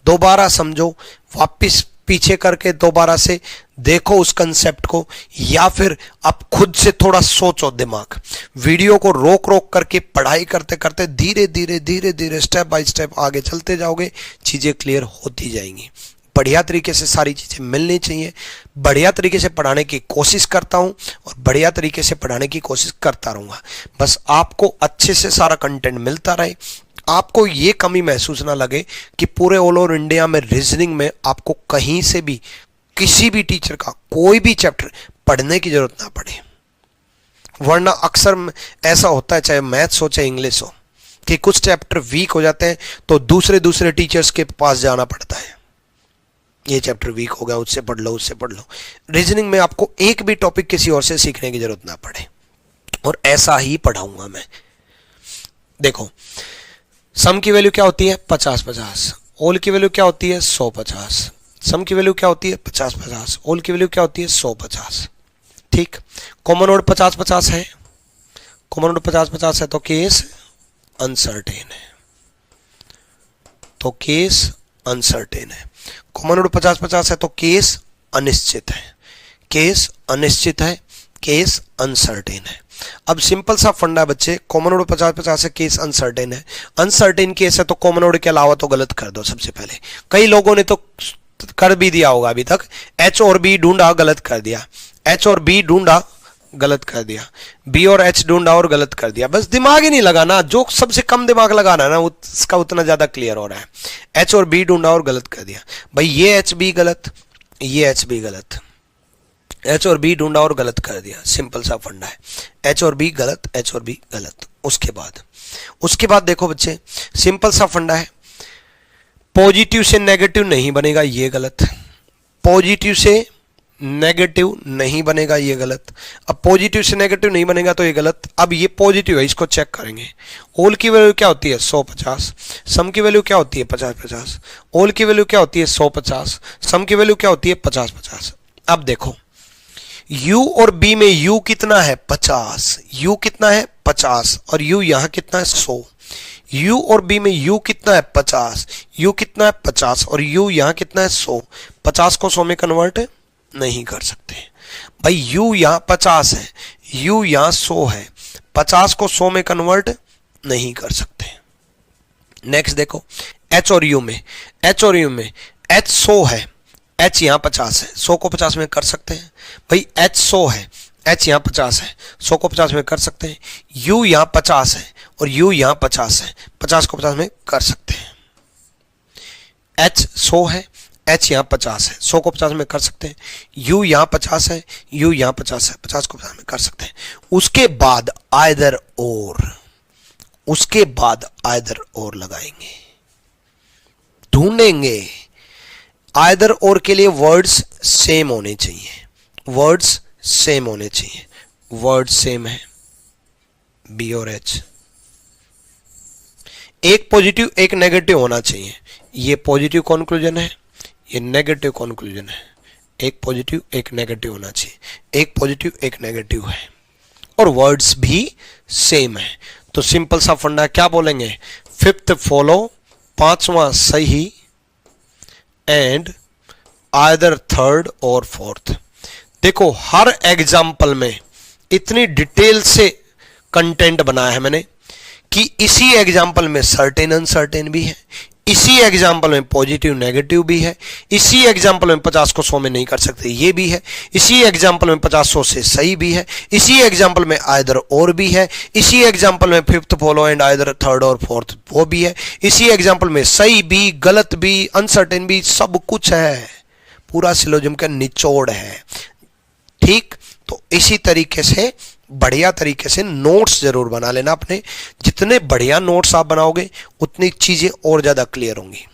Speaker 1: दोबारा समझो, वापस पीछे करके दोबारा से देखो उस कंसेप्ट को, या फिर आप खुद से थोड़ा सोचो। दिमाग वीडियो को रोक रोक करके पढ़ाई करते करते धीरे धीरे धीरे धीरे स्टेप बाय स्टेप आगे चलते जाओगे, चीजें क्लियर होती जाएंगी। बढ़िया तरीके से सारी चीजें मिलनी चाहिए। बढ़िया तरीके से पढ़ाने की कोशिश करता हूं और बढ़िया तरीके से पढ़ाने की कोशिश करता रहूंगा। बस आपको अच्छे से सारा कंटेंट मिलता रहे, आपको ये कमी महसूस ना लगे कि पूरे ऑल ओवर इंडिया में रीजनिंग में आपको कहीं से भी किसी भी टीचर का कोई भी चैप्टर पढ़ने की जरूरत ना पड़े। वरना अक्सर ऐसा होता है, चाहे मैथ्स हो चाहे इंग्लिश हो, कि कुछ चैप्टर वीक हो जाते हैं तो दूसरे टीचर्स के पास जाना पड़ता है। ये चैप्टर वीक हो गया, उससे पढ़ लो, उससे पढ़ लो। रीजनिंग में आपको एक भी टॉपिक किसी और से सीखने की जरूरत ना पड़े, और ऐसा ही पढ़ाऊंगा मैं। देखो, सम की वैल्यू क्या होती है 50-50, ऑल की वैल्यू क्या होती है 100-50। सम की वैल्यू क्या होती है 50-50, ऑल की वैल्यू क्या होती है 100-50। ठीक, कॉमन वर्ड 50-50 है, कॉमन वर्ड 50-50 है तो केस अनसर्टेन है, तो केस अनसर्टेन है। कॉमन वर्ड 50-50 है तो केस अनिश्चित है, केस अनिश्चित है, केस अनसर्टेन है। अब सिंपल सा फंडा है बच्चे, कॉमन वर्ड 50-50 है, केस अनसर्टेन है। अनसर्टेन केस है तो कॉमन वर्ड के अलावा तो गलत कर दो सबसे पहले। कई लोगों ने तो कर भी दिया होगा अभी तक, एच और बी ढूंढा गलत कर दिया, एच और बी ढूंढा गलत कर दिया, बी और एच ढूंढा और गलत कर दिया। बस दिमाग ही नहीं लगाना, जो सबसे कम दिमाग लगाना है ना उसका उतना ज्यादा क्लियर हो रहा है। एच और बी ढूंढा और गलत कर दिया, भाई ये एच बी गलत, ये एच बी गलत, एच और बी ढूंढा और गलत कर दिया, सिंपल सा फंडा है। एच और बी गलत, एच और बी गलत। उसके बाद देखो बच्चे, सिंपल सा फंडा है, पॉजिटिव से नेगेटिव नहीं बनेगा, ये गलत। पॉजिटिव से नेगेटिव नहीं बनेगा, ये गलत। अब पॉजिटिव से नेगेटिव नहीं बनेगा तो ये गलत। अब ये पॉजिटिव है, इसको चेक करेंगे। ऑल की वैल्यू क्या होती है 100-50, सम की वैल्यू क्या होती है 50-50, ऑल की वैल्यू क्या होती है 100-50, सम की वैल्यू क्या होती है 50-50। अब देखो u और b में u कितना है 50, u कितना है 50 और u यहां कितना है 100। u और b में u कितना है 50, u कितना है 50 और u यहां कितना है 100। 50 को 100 में कन्वर्ट नहीं कर सकते भाई, u यहां 50 है, u यहां 100 है, 50 को 100 में कन्वर्ट नहीं कर सकते। नेक्स्ट देखो h और u में, h और u में h 100 है, h यहाँ 50 है, 100 को 50 में कर सकते हैं भाई। h 100 है, h यहाँ 50 है, 100 को 50 में कर सकते हैं। u यहाँ 50 है और u यहाँ 50 है, 50 को 50 में कर सकते हैं। h 100 है, h यहाँ 50 है, 100 को 50 में कर सकते हैं। u यहाँ 50 है, u यहाँ 50 है, 50 को 50 में कर सकते हैं। उसके बाद आइदर और लगाएंगे, ढूंढेंगे। आइदर और के लिए वर्ड्स सेम होने चाहिए, वर्ड्स सेम होने चाहिए। वर्ड सेम है बी और एच, एक पॉजिटिव एक नेगेटिव होना चाहिए। ये पॉजिटिव कंक्लूजन है, ये नेगेटिव कंक्लूजन है। एक पॉजिटिव एक नेगेटिव होना चाहिए, एक पॉजिटिव एक नेगेटिव है और वर्ड्स भी सेम है। तो सिंपल सा फंडा क्या बोलेंगे, फिफ्थ फॉलो, पांचवा सही, एंड आइदर थर्ड और फोर्थ। देखो हर एग्जाम्पल में इतनी डिटेल से कंटेंट बनाया है मैंने कि इसी एग्जाम्पल में सर्टेन अनसर्टेन भी है, इसी एग्जाम्पल में पॉजिटिव नेगेटिव भी है, इसी एग्जाम्पल में 50 को 100 में नहीं कर सकते ये भी है, इसी एग्जाम्पल में 50-100 से सही भी है, इसी एग्जाम्पल में आइदर और भी है, इसी एग्जाम्पल में fifth follow and either third और फोर्थ वो भी है, इसी एग्जाम्पल में सही भी गलत भी अनसर्टेन भी सब कुछ है। पूरा सिलोजिज्म का निचोड़ है। ठीक, तो इसी तरीके से बढ़िया तरीके से नोट्स जरूर बना लेना अपने। जितने बढ़िया नोट्स आप बनाओगे उतनी चीजें और ज्यादा क्लियर होंगी।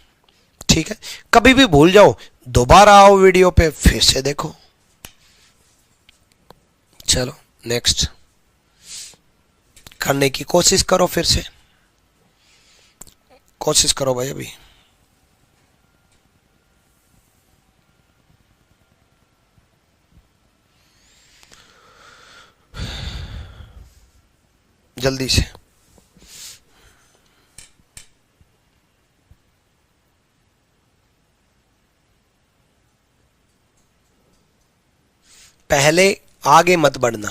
Speaker 1: ठीक है, कभी भी भूल जाओ दोबारा आओ वीडियो पे फिर से देखो। चलो नेक्स्ट करने की कोशिश करो, फिर से कोशिश करो भाई, अभी जल्दी से। पहले आगे मत बढ़ना,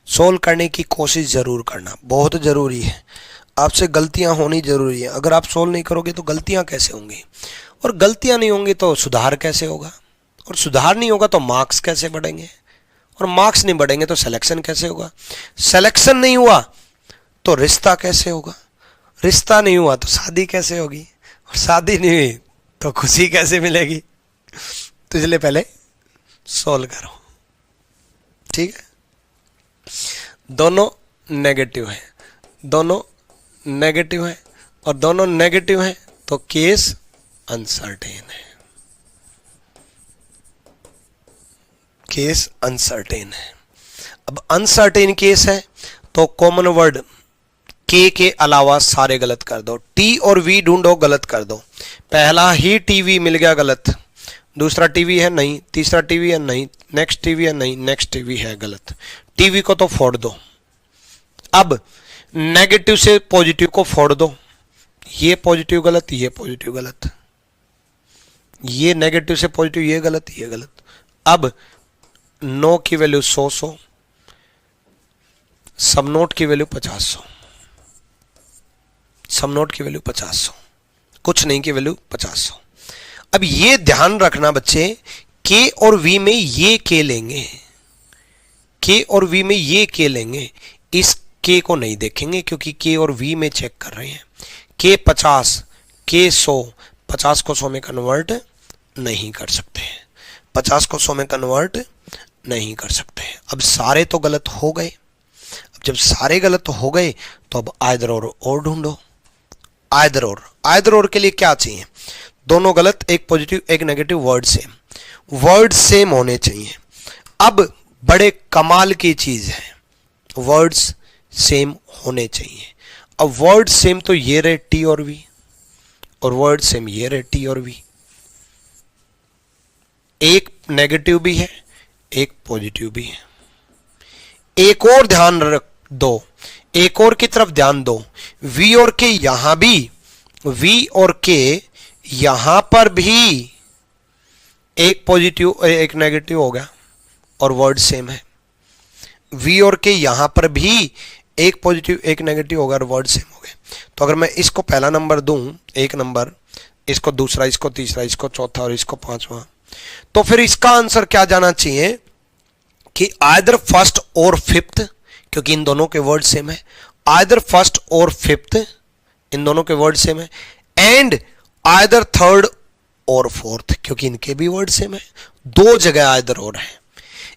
Speaker 1: सोल्व करने की कोशिश जरूर करना, बहुत जरूरी है। आपसे गलतियां होनी जरूरी है। अगर आप सोल्व नहीं करोगे तो गलतियां कैसे होंगी, और गलतियां नहीं होंगी तो सुधार कैसे होगा, और सुधार नहीं होगा तो मार्क्स कैसे बढ़ेंगे, और मार्क्स नहीं बढ़ेंगे तो सिलेक्शन कैसे होगा, सिलेक्शन नहीं हुआ तो रिश्ता कैसे होगा, रिश्ता नहीं हुआ तो शादी कैसे होगी, और शादी नहीं हुई तो खुशी कैसे मिलेगी। तो इसलिए पहले सोल्व करो। ठीक है, दोनों नेगेटिव है, दोनों नेगेटिव है, और दोनों नेगेटिव है तो केस अनसर्टेन है, केस अनसर्टेन है। अब अनसर्टेन केस है तो कॉमन वर्ड के अलावा सारे गलत कर दो। टी और वी ढूंढो, गलत कर दो। पहला ही टीवी मिल गया, गलत। दूसरा टीवी है नहीं, तीसरा टीवी है नहीं, नेक्स्ट टीवी है नहीं, नेक्स्ट टीवी है, गलत। टीवी को तो फोड़ दो। अब नेगेटिव से पॉजिटिव को फोड़ दो, ये पॉजिटिव गलत, ये पॉजिटिव गलत, ये नेगेटिव से पॉजिटिव ये गलत, ये गलत। अब नो की वैल्यू 100, सब नोट की वैल्यू 50, सब नोट की वैल्यू 50, कुछ नहीं की वैल्यू 50। अब ये ध्यान रखना बच्चे, के और वी में ये के लेंगे, के और वी में ये के लेंगे, इस के को नहीं देखेंगे क्योंकि के और वी में चेक कर रहे हैं। के 50, के 100, 50 को 100 में कन्वर्ट नहीं कर सकते, 50 को 100 में कन्वर्ट नहीं कर सकते। अब सारे तो गलत हो गए। अब जब सारे गलत हो गए तो अब आइदर और ढूंढो। आइदर और के लिए क्या चाहिए? दोनों गलत, एक पॉजिटिव एक नेगेटिव, वर्ड सेम होने चाहिए। अब बड़े कमाल की चीज है, वर्ड्स सेम होने चाहिए। अब वर्ड सेम तो ये रहे टी और वी, और वर्ड सेम ये रहे टी और वी। एक नेगेटिव भी है एक पॉजिटिव भी है। एक और ध्यान रख दो, एक और की तरफ ध्यान दो, वी और के यहां भी, वी और के यहां पर भी एक पॉजिटिव एक नेगेटिव हो गया और वर्ड सेम है। वी और के यहां पर भी एक पॉजिटिव एक नेगेटिव होगा और वर्ड सेम हो गए। तो अगर मैं इसको पहला नंबर दूं, एक नंबर, इसको दूसरा, इसको तीसरा, इसको चौथा और इसको पांचवा, तो फिर इसका आंसर क्या जाना चाहिए कि आइदर फर्स्ट और फिफ्थ, क्योंकि इन दोनों के वर्ड सेम है। आइदर फर्स्ट और फिफ्थ, इन दोनों के वर्ड सेम है। एंड आइदर थर्ड और फोर्थ, क्योंकि इनके भी वर्ड सेम है। दो जगह आइदर और है।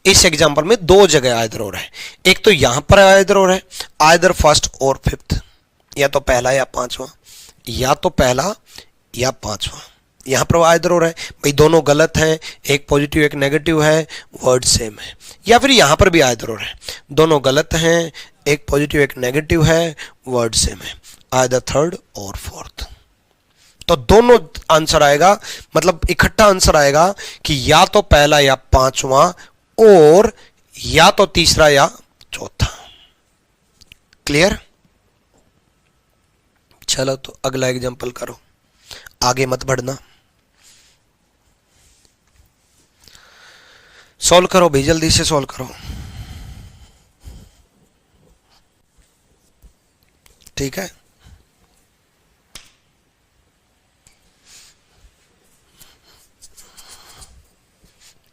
Speaker 1: इस एग्जांपल में दो जगह आइदर और है। एक तो यहां पर आइदर और है, आइदर फर्स्ट और फिफ्थ, या तो पहला या पांचवा, या तो पहला या पांचवा। यहां पर आइदर और है, भाई दोनों गलत हैं, एक पॉजिटिव एक नेगेटिव है, वर्ड सेम है। या फिर यहां पर भी आइदर और है, दोनों गलत हैं, एक पॉजिटिव एक नेगेटिव है, वर्ड सेम है, आइदर थर्ड और फोर्थ। तो दोनों आंसर आएगा, मतलब इकट्ठा आंसर आएगा कि या तो पहला या पांचवा और या तो तीसरा या चौथा। क्लियर? चलो तो अगला एग्जांपल करो, आगे मत बढ़ना। सॉल्व करो भाई, जल्दी से सॉल्व करो। ठीक है,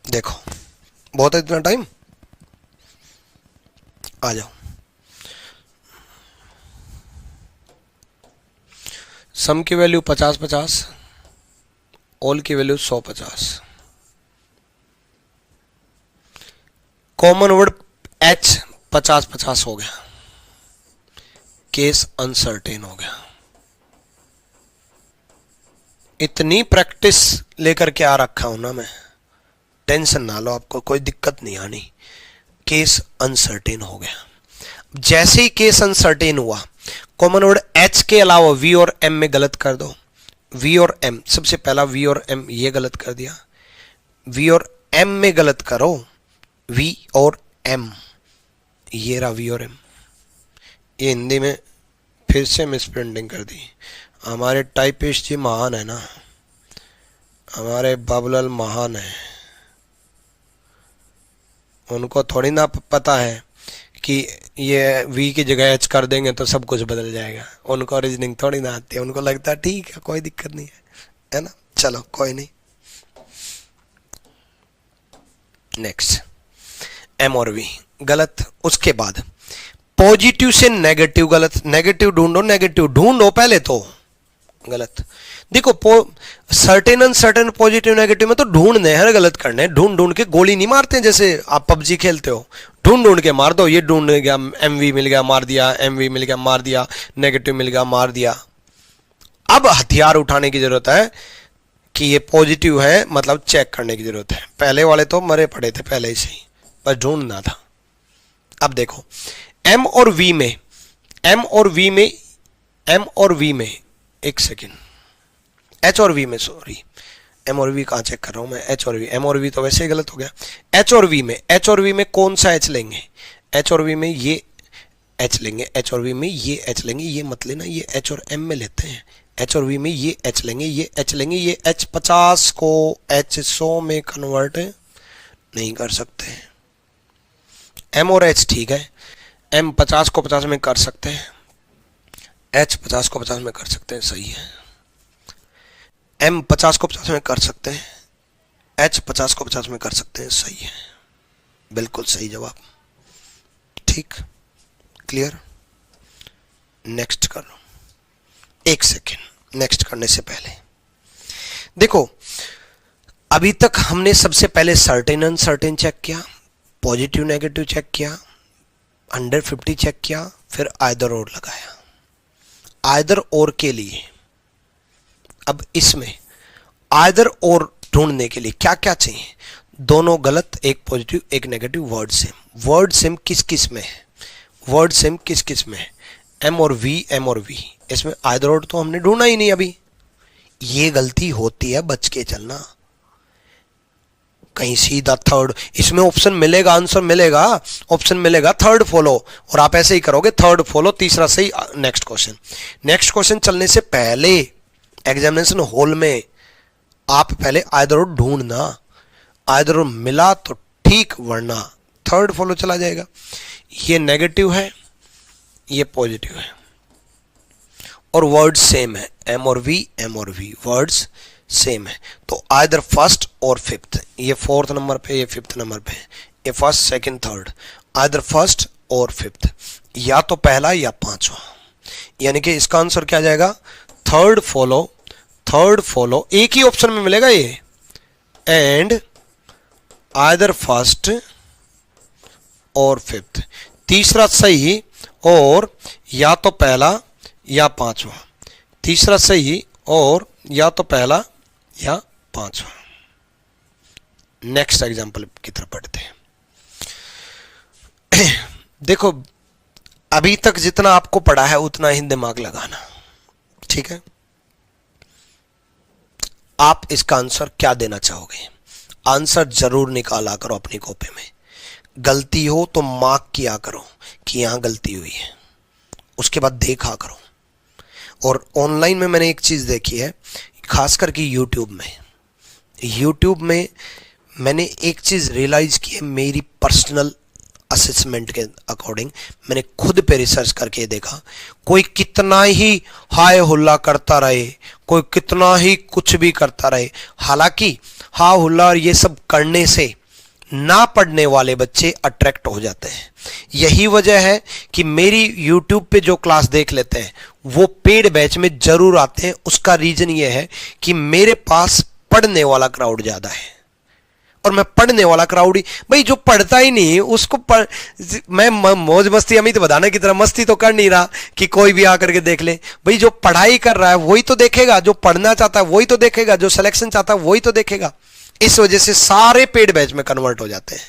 Speaker 1: देखो बहुत है इतना टाइम, आ जाओ। सम की वैल्यू 50-50, ऑल की वैल्यू 100-50। कॉमन वर्ड एच 50-50 हो गया, केस अनसर्टेन हो गया। इतनी प्रैक्टिस लेकर के आ रखा हूं ना मैं, टेंशन ना लो, आपको कोई दिक्कत नहीं आनी। केस अनसर्टेन हो गया। जैसे ही केस अनसर्टेन हुआ, कॉमन वर्ड एच के अलावा वी और एम में गलत कर दो। वी और एम, सबसे पहला वी और एम ये गलत कर दिया, वी और एम में गलत करो, वी और एम, ये रहा वी और एम। ये हिंदी में फिर से मिसप्रिंटिंग कर दी। हमारे टाइपिस्ट जी महान है ना, हमारे बाबूलाल महान है। उनको थोड़ी ना पता है कि ये वी की जगह एच कर देंगे तो सब कुछ बदल जाएगा। उनको रीजनिंग थोड़ी ना आती है, उनको लगता है ठीक है कोई दिक्कत नहीं है ना, चलो कोई नहीं। नेक्स्ट, एम और वी गलत। उसके बाद पॉजिटिव से नेगेटिव गलत। नेगेटिव ढूंढो पहले तो गलत। देखो सर्टेन अनसर्टेन पॉजिटिव नेगेटिव में तो ढूंढने हैं, गलत करने। ढूंढ के गोली नहीं मारते हैं, जैसे आप पबजी खेलते हो, ढूंढ के मार दो। ये ढूंढ गया, एमवी मिल गया मार दिया, एमवी मिल गया मार दिया, नेगेटिव मिल गया मार दिया। अब हथियार उठाने की जरूरत है कि ये पॉजिटिव है, मतलब चेक करने की जरूरत है। पहले वाले तो मरे पड़े थे पहले से ही, बस ढूंढना था। अब देखो एम और वी में, एक सेकेंड, एच और वी में, सॉरी एम और वी कहां चेक कर रहा हूं मैं, एच और वी। एम और वी तो वैसे ही गलत हो गया। एच और वी में कौन सा एच लेंगे? एच और वी में ये एच लेंगे, एच और वी में ये एच लेंगे। ये मत लेना, ये एच और एम में लेते हैं। एच और वी में ये एच लेंगे, ये एच लेंगे। ये एच 50 को एच 100 में कन्वर्ट नहीं कर सकते। एम और एच ठीक है, एम 50 को 50 में कर सकते हैं, एच 50 को 50 में कर सकते हैं, सही है। एम 50 को 50 में कर सकते हैं, एच 50 को 50 में कर सकते हैं, सही है, बिल्कुल सही जवाब। ठीक, क्लियर। नेक्स्ट कर लो। एक सेकेंड, नेक्स्ट करने से पहले देखो, अभी तक हमने सबसे पहले सर्टेन अनसर्टेन चेक किया, पॉजिटिव नेगेटिव चेक किया, 150 चेक किया, फिर आइदर और लगाया। आइदर और के लिए अब इसमें आइदर और ढूंढने के लिए क्या क्या चाहिए? दोनों गलत, एक पॉजिटिव एक negative, word same. Word same किस किस में है? वर्ड सेम किस किस में है? एम और वी, एम और वी। इसमें आइदर और तो हमने ढूंढा ही नहीं अभी। ये गलती होती है, बच के चलना। कहीं सीधा थर्ड, इसमें ऑप्शन मिलेगा, आंसर मिलेगा, ऑप्शन मिलेगा थर्ड फॉलो, और आप ऐसे ही करोगे थर्ड फॉलो, तीसरा सही, नेक्स्ट क्वेश्चन। नेक्स्ट क्वेश्चन चलने से पहले एग्जामिनेशन हॉल में आप पहले आइदर और ढूंढना। आइदर और मिला तो ठीक, वरना थर्ड फॉलो चला जाएगा। ये नेगेटिव है, ये पॉजिटिव है, और वर्ड सेम है, एम और वी, एम और वी, वर्ड्स सेम है। तो आइदर फर्स्ट और फिफ्थ, ये फोर्थ नंबर पे, ये फिफ्थ नंबर पे, ये first second third, either first और फिफ्थ, या तो पहला या पांचवा। यानी कि इसका आंसर क्या जाएगा? Third follow. थर्ड फॉलो एक ही ऑप्शन में मिलेगा ये, एंड आइदर फर्स्ट और फिफ्थ, तीसरा सही, और या तो पहला या पांचवा, तीसरा सही और या तो पहला या पांचवा। नेक्स्ट एग्जांपल की तरफ बढ़ते हैं। देखो, अभी तक जितना आपको पढ़ा है उतना ही दिमाग लगाना, ठीक है? आप इसका आंसर क्या देना चाहोगे? आंसर जरूर निकाला करो अपनी कॉपी में। गलती हो तो मार्क किया करो कि यहां गलती हुई है, उसके बाद देखा करो। और ऑनलाइन में मैंने एक चीज देखी है, खास करके यूट्यूब में मैंने एक चीज रियलाइज की है, मेरी पर्सनल असेसमेंट के अकॉर्डिंग मैंने खुद पे रिसर्च करके देखा, कोई कितना ही हाय हुल्ला करता रहे, कोई कितना ही कुछ भी करता रहे, हालांकि हा हुल्ला और ये सब करने से ना पढ़ने वाले बच्चे अट्रैक्ट हो जाते हैं। यही वजह है कि मेरी YouTube पे जो क्लास देख लेते हैं वो पेड बैच में जरूर आते हैं। उसका रीजन ये है कि मेरे पास पढ़ने वाला क्राउड ज्यादा है, और मैं पढ़ने वाला क्राउड ही, भाई जो पढ़ता ही नहीं उसको मैं मौज मस्ती अमित बधाने की तरह मस्ती तो कर नहीं रहा कि कोई भी आकर के देख ले। भाई जो पढ़ाई कर रहा है वही तो देखेगा, जो पढ़ना चाहता है वही तो देखेगा, जो सिलेक्शन चाहता है वही तो देखेगा। इस वजह से सारे पेड बैच में कन्वर्ट हो जाते हैं,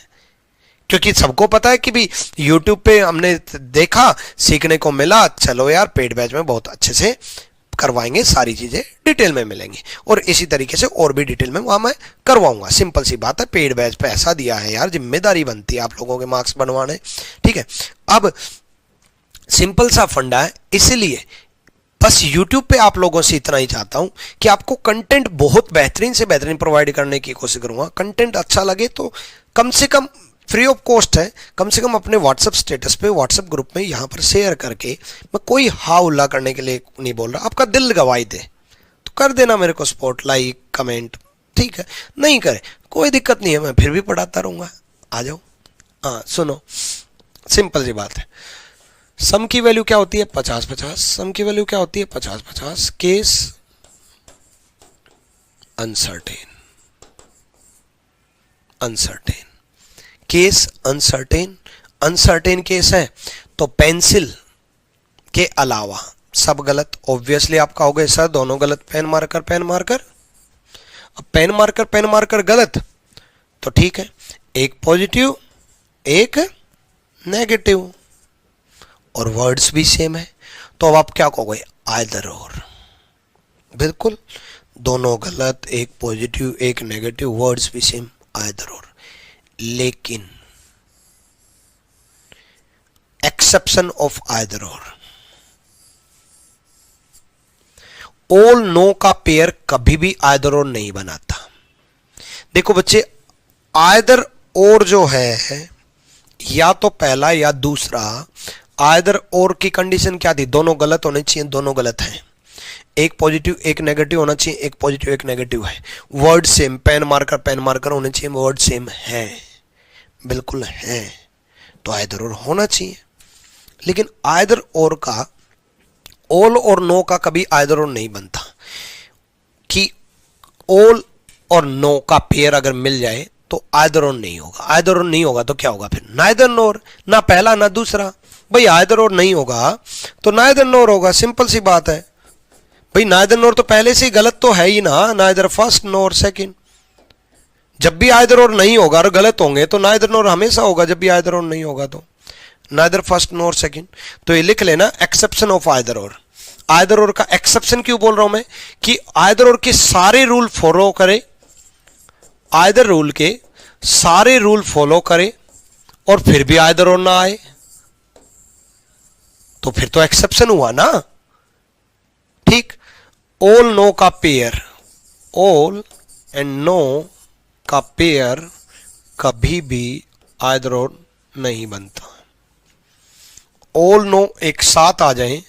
Speaker 1: क्योंकि सबको पता है कि भी YouTube पे हमने देखा, सीखने को मिला, चलो यार पेड बैच में बहुत अच्छे से करवाएंगे, सारी चीजें डिटेल में मिलेंगी, और इसी तरीके से और भी डिटेल में वहां मैं करवाऊंगा। सिंपल सी बात है, पेड बैच पैसा दिया है यार, जिम्मेदारी बनती है आप लोगों के मार्क्स बनवाने, ठीक है? अब सिंपल सा फंडा है, इसलिए बस YouTube पे आप लोगों से इतना ही चाहता हूं कि आपको कंटेंट बहुत बेहतरीन से बेहतरीन प्रोवाइड करने की कोशिश करूंगा। कंटेंट अच्छा लगे तो कम से कम फ्री ऑफ कॉस्ट है, कम से कम अपने व्हाट्सएप स्टेटस पे, व्हाट्सएप ग्रुप में यहाँ पर शेयर करके, मैं कोई हा उल्ला करने के लिए नहीं बोल रहा, आपका दिल गवाही दे तो कर देना मेरे को सपोर्ट, लाइक कमेंट, ठीक है? नहीं करे कोई दिक्कत नहीं है, मैं फिर भी पढ़ाता रहूंगा, आ जाओ। हाँ सुनो, सिंपल सी बात है, सम की वैल्यू क्या होती है? 50-50। सम की वैल्यू क्या होती है? 50-50। Case uncertain, uncertain case, uncertain, uncertain case है तो पेंसिल के अलावा सब गलत। ऑब्वियसली आप कहोगे सर दोनों गलत, पेन मार्कर पेन मार्कर। अब पेन मार्कर पेन मार्कर गलत तो ठीक है, एक पॉजिटिव एक नेगेटिव, और वर्ड्स भी सेम है, तो अब आप क्या कहोगे? आइदर और। बिल्कुल, दोनों गलत, एक पॉजिटिव एक नेगेटिव, वर्ड्स भी सेम, आइदर और। लेकिन एक्सेप्शन ऑफ आइदर और, ऑल नो का पेयर कभी भी आइदर और नहीं बनाता। देखो बच्चे, आइदर और जो है या तो पहला या दूसरा, आइदर और की कंडीशन क्या थी? दोनों गलत होने चाहिए, दोनों गलत हैं। एक पॉजिटिव एक नेगेटिव होना चाहिए, एक पॉजिटिव एक नेगेटिव है। वर्ड सेम, पेन मार्कर होने चाहिए, वर्ड सेम है, बिल्कुल है, तो आइदर और होना चाहिए। लेकिन आइदर और का, ऑल और नो का कभी आइदर और नहीं बनता कि ऑल और नो का पेयर अगर मिल जाए तो आइदर और नहीं होगा। आइदर और नहीं होगा तो क्या होगा फिर? नाइदर नोर, ना पहला ना दूसरा। भाई आइदर और नहीं होगा तो नाइदर नोर होगा, सिंपल सी बात है। भाई नाइदर नोर तो पहले से ही गलत तो है ही ना, नाइदर फर्स्ट नोर सेकंड। जब भी आइदर और नहीं होगा और गलत होंगे तो नाइदर नोर हमेशा होगा, जब भी आइदर और नहीं होगा तो नाइदर फर्स्ट नोर सेकंड। तो ये लिख लेना एक्सेप्शन ऑफ आइदर और। आइदर और का एक्सेप्शन क्यों बोल रहा हूं मैं? कि आइदर और के सारे रूल फॉलो करे, आइदर रूल के सारे रूल फॉलो करे और फिर भी आइदर और ना आए तो फिर तो एक्सेप्शन हुआ ना। ठीक। ऑल नो का पेयर, ऑल एंड नो का पेयर कभी भी आइदर और नहीं बनता। ऑल नो एक साथ आ जाए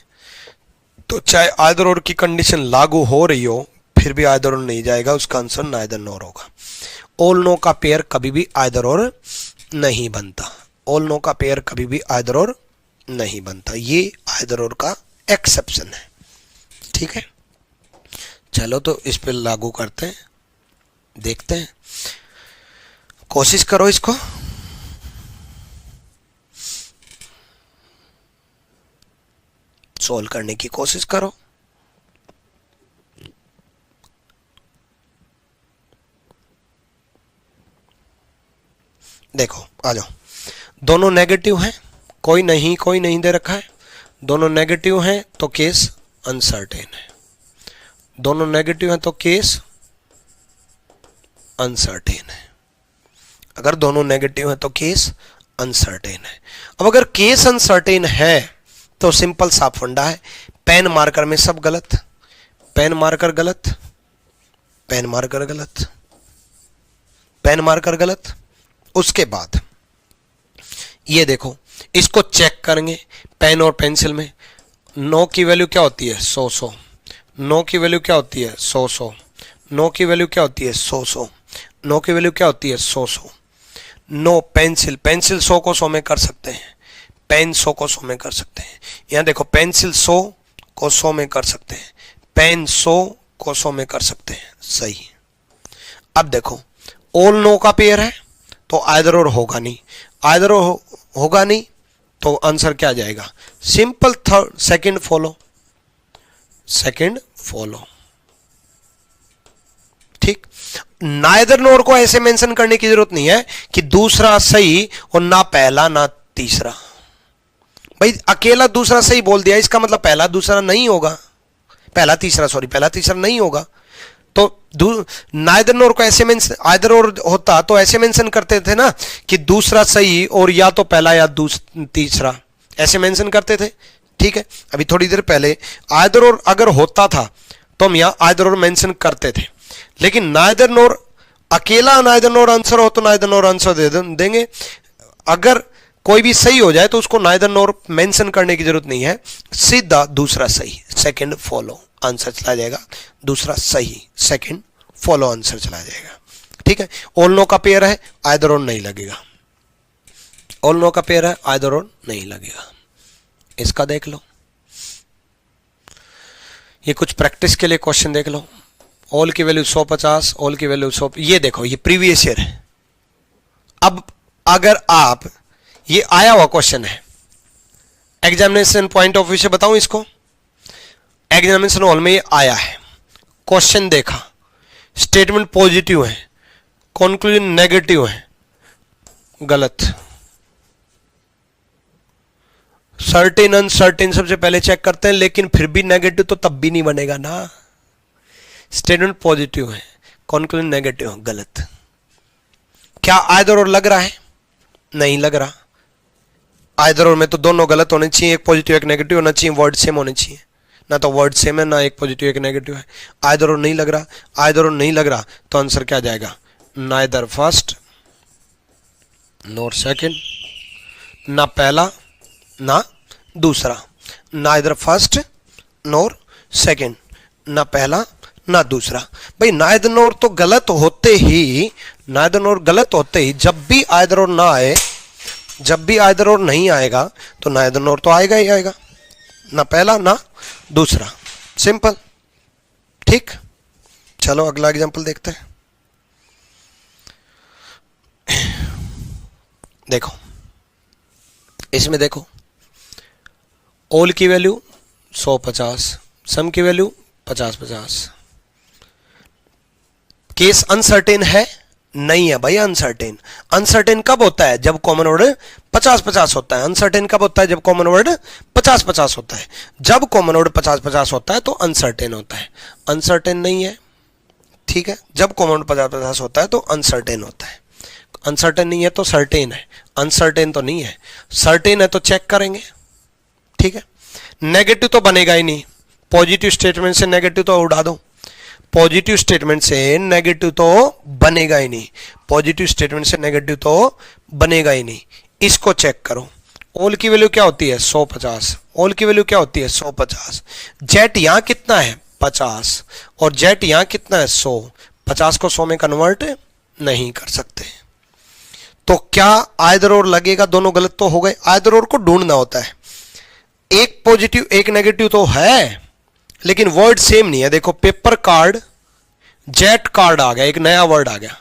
Speaker 1: तो चाहे आइदर और की कंडीशन लागू हो रही हो फिर भी आइदर और नहीं जाएगा, उसका आंसर नाइदर नोर होगा। ऑल नो का पेयर कभी भी आइदर और नहीं बनता। ऑल नो का पेयर कभी भी आइदर और नहीं बनता, ये आइदर और का एक्सेप्शन है। ठीक है, चलो तो इस पे लागू करते हैं, देखते हैं, कोशिश करो इसको। सोल्व करने की कोशिश करो। देखो आ जाओ, दोनों नेगेटिव हैं, कोई नहीं दे रखा है। दोनों नेगेटिव हैं तो केस अनसर्टेन है। दोनों नेगेटिव हैं तो केस अनसर्टेन है। अगर दोनों नेगेटिव हैं तो केस अनसर्टेन है। अब अगर केस अनसर्टेन है तो सिंपल सा फंडा है, पेन मार्कर में सब गलत, पेन मार्कर गलत, पेन मार्कर गलत, पेन मार्कर गलत। उसके बाद ये देखो, इसको चेक करेंगे पेन और पेंसिल में। नो की वैल्यू क्या होती है? 100। नो की वैल्यू क्या होती है? 100। नो की वैल्यू क्या होती है? 100। नो की वैल्यू क्या होती है? 100। नो पेंसिल, पेंसिल 100 को 100 में कर सकते हैं, पेन 100 को 100 में कर सकते हैं। यहां देखो, पेंसिल 100 को 100 में कर सकते हैं, पेन 100 को 100 में कर सकते हैं। सही। अब देखो, ऑल नो का पेयर है तो आइदर और होगा नहीं, आइदर और होगा नहीं तो आंसर क्या आ जाएगा? Simple third second follow, second follow. ठीक। नाइदर नोर को ऐसे मेंशन करने की जरूरत नहीं है कि दूसरा सही और ना पहला ना तीसरा। भाई अकेला दूसरा सही बोल दिया, इसका मतलब पहला दूसरा नहीं होगा, पहला तीसरा नहीं होगा। तो नाइदर नोर को ऐसे मेंशन, आइदर और होता तो ऐसे मेंशन करते थे ना कि दूसरा सही और या तो पहला या तीसरा, ऐसे मेंशन करते थे। ठीक है, अभी थोड़ी देर पहले आइदर और अगर होता था तो हम यहां आइदर और मेंशन करते थे, लेकिन नाइदर नोर, अकेला नाइदर नोर आंसर हो तो नाइदर नोर आंसर देंगे। अगर कोई भी सही हो जाए तो उसको नाइदर नोर मेंशन करने की जरूरत नहीं है, सीधा दूसरा सही, सेकंड फॉलो आंसर चला जाएगा। दूसरा सही, सेकंड फॉलो आंसर चला जाएगा। ठीक है, ऑल नो का पेयर है, आइदर और नहीं लगेगा। ऑल नो का पेयर है, आइदर और नहीं लगेगा। इसका देख लो, ये कुछ प्रैक्टिस के लिए क्वेश्चन देख लो। ऑल की वैल्यू 150, ऑल की वैल्यू 100। ये देखो, ये प्रीवियस ईयर है। अब अगर आप, ये आया हुआ क्वेश्चन है, एग्जामिनेशन पॉइंट ऑफ व्यू से बताऊं इसको, एग्जामिनेशन हॉल में ये आया है, क्वेश्चन देखा, स्टेटमेंट पॉजिटिव है, कंक्लूजन नेगेटिव है, गलत। सर्टेन अनसर्टेन सबसे पहले चेक करते हैं, लेकिन फिर भी नेगेटिव तो तब भी नहीं बनेगा ना। स्टेटमेंट पॉजिटिव है, कंक्लूजन नेगेटिव है, गलत। क्या आइदर और लग रहा है? नहीं लग रहा। आइदर और में तो दोनों गलत होने चाहिए, एक पॉजिटिव एक नेगेटिव होना चाहिए, वर्ड सेम होने चाहिए, ना तो वर्ड सेम है ना एक पॉजिटिव एक नेगेटिव है। आइदर और नहीं लग रहा, आइदर और नहीं लग रहा तो आंसर क्या जाएगा? नाइदर फर्स्ट नॉर सेकंड, ना पहला ना दूसरा, नाइदर फर्स्ट नॉर सेकंड, ना पहला ना दूसरा। भाई नाइदर नॉर तो गलत होते ही, नाइदर नॉर गलत होते ही जब भी आइदर और ना आए, जब भी आइदर और नहीं आएगा तो नाइदर नॉर तो आएगा ही आएगा, ना पहला ना दूसरा, सिंपल। ठीक, चलो अगला एग्जांपल देखते हैं। देखो इसमें देखो, ऑल की वैल्यू 150, सम की वैल्यू 50-50। केस अनसर्टेन है? नहीं है भाई अनसर्टेन। अनसर्टेन कब होता है? जब कॉमन वर्ड 50-50 होता है। अनसर्टेन कब होता है? जब कॉमन वर्ड 50-50 होता है। जब कॉमन वर्ड 50-50 होता है तो अनसर्टेन होता है। अनसर्टेन नहीं है, ठीक है। जब कॉमन वर्ड 50-50 होता है तो अनसर्टेन होता है। अनसर्टेन नहीं है तो सर्टेन है, अनसर्टेन तो नहीं है। सर्टेन है तो चेक करेंगे, ठीक है। नेगेटिव तो बनेगा ही नहीं, पॉजिटिव स्टेटमेंट से नेगेटिव तो उड़ा दो, पॉजिटिव स्टेटमेंट से नेगेटिव तो बनेगा ही नहीं, पॉजिटिव स्टेटमेंट से नेगेटिव तो बनेगा ही नहीं। इसको चेक करो, ऑल की वैल्यू क्या होती है? 150। ऑल की वैल्यू क्या होती है? 150। जेट यहां कितना है? 50। और जेट यहां कितना है? 100। 50 को 100 में कन्वर्ट नहीं कर सकते। तो क्या आइदर और लगेगा? दोनों गलत तो हो गए। आइदर और को ढूंढना होता है। एक पॉजिटिव एक नेगेटिव तो है, लेकिन वर्ड सेम नहीं है। देखो पेपर कार्ड, जेट कार्ड आ गया, एक नया वर्ड आ गया।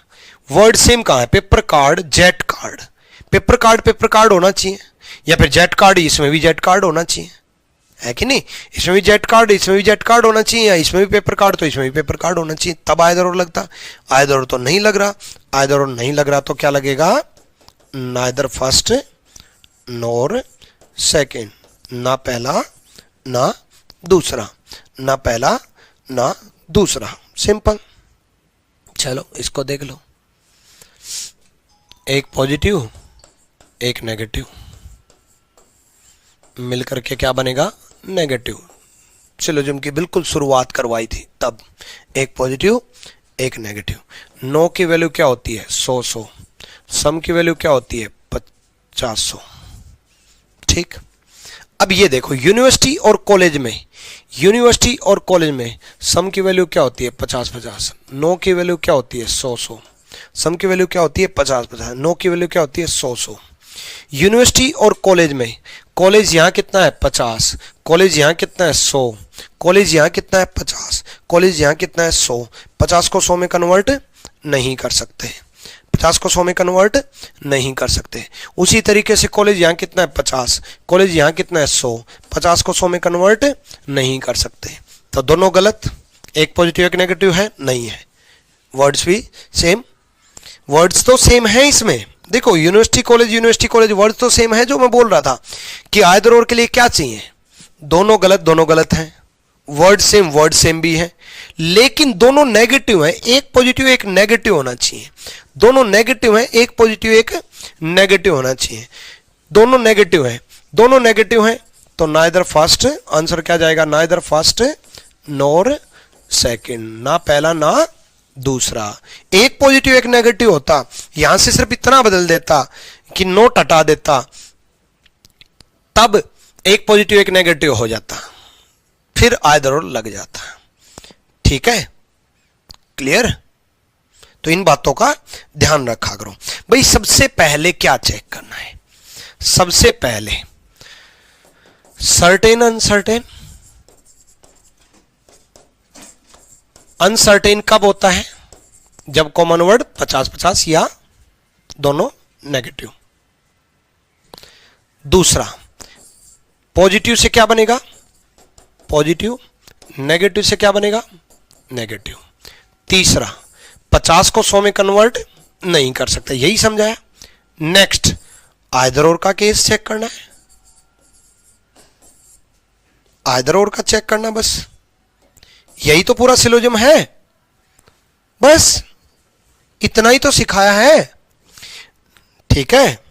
Speaker 1: वर्ड सेम कहां है? Paper card, jet card. Paper card होना चाहिए, या फिर जेट कार्ड, इसमें भी जेट कार्ड होना चाहिए, है कि नहीं? इसमें भी जेट कार्ड, इसमें भी जेट कार्ड होना चाहिए, या इसमें भी पेपर कार्ड तो इसमें भी पेपर कार्ड होना चाहिए, तब आइदर और लगता। आइदर और तो नहीं लग रहा। आइदर और नहीं लग रहा तो क्या लगेगा? Neither first nor second. ना पहला ना दूसरा, ना पहला ना दूसरा, सिंपल। चलो इसको देख लो, एक पॉजिटिव एक नेगेटिव मिलकर के क्या बनेगा? नेगेटिव। सिलोजिज्म की बिल्कुल शुरुआत करवाई थी तब। एक पॉजिटिव एक नेगेटिव। नो की वैल्यू क्या होती है? 100। सम की वैल्यू क्या होती है? 50। ठीक। अब ये देखो, यूनिवर्सिटी और कॉलेज में, यूनिवर्सिटी और कॉलेज में सम की वैल्यू क्या होती है? 50-50। नो की वैल्यू क्या होती है? 100। सम की वैल्यू क्या होती है? 50-50। नो की वैल्यू क्या होती है? 100। यूनिवर्सिटी और कॉलेज में, कॉलेज यहां कितना है? 50। कॉलेज यहां कितना है? 100। कॉलेज यहां कितना है? 50। कॉलेज यहां कितना है? 100। 50 को 100 में कन्वर्ट नहीं कर सकते, 50 को 100 में कन्वर्ट नहीं कर सकते। उसी तरीके से कॉलेज यहाँ कितना है? 50। कॉलेज यहाँ कितना है? 100। 50 को 100 में कन्वर्ट नहीं कर सकते। तो दोनों गलत। एक पॉजिटिव एक नेगेटिव है? नहीं है। वर्ड्स भी सेम, वर्ड्स तो सेम है इसमें। देखो यूनिवर्सिटी कॉलेज वर्ड्स तो सेम है। जो मैं बोल रहा था कि आइदर और के लिए क्या चाहिए? दोनों गलत हैं। वर्ड सेम भी है, लेकिन दोनों नेगेटिव है। एक पॉजिटिव एक नेगेटिव होना चाहिए। दोनों नेगेटिव है, एक पॉजिटिव एक नेगेटिव होना चाहिए। दोनों नेगेटिव है तो नाइदर फर्स्ट, आंसर क्या जाएगा? नाइदर फर्स्ट नॉर सेकंड, ना पहला ना दूसरा। एक पॉजिटिव एक नेगेटिव होता, यहां से सिर्फ इतना बदल देता कि नोट हटा देता, तब एक पॉजिटिव एक नेगेटिव हो जाता, फिर आइदर और लग जाता। ठीक है, क्लियर? तो इन बातों का ध्यान रखा करो भाई। सबसे पहले क्या चेक करना है? सबसे पहले सर्टेन अनसर्टेन। अनसर्टेन कब होता है? जब कॉमन वर्ड 50-50 या दोनों नेगेटिव। दूसरा, पॉजिटिव से क्या बनेगा? पॉजिटिव। नेगेटिव से क्या बनेगा? नेगेटिव। तीसरा, 50 को 100 में कन्वर्ट नहीं कर सकते, यही समझाया। नेक्स्ट, आइदर और का केस चेक करना है। आइदर और का चेक करना, बस यही तो पूरा सिलोजिज्म है। बस इतना ही तो सिखाया है। ठीक है।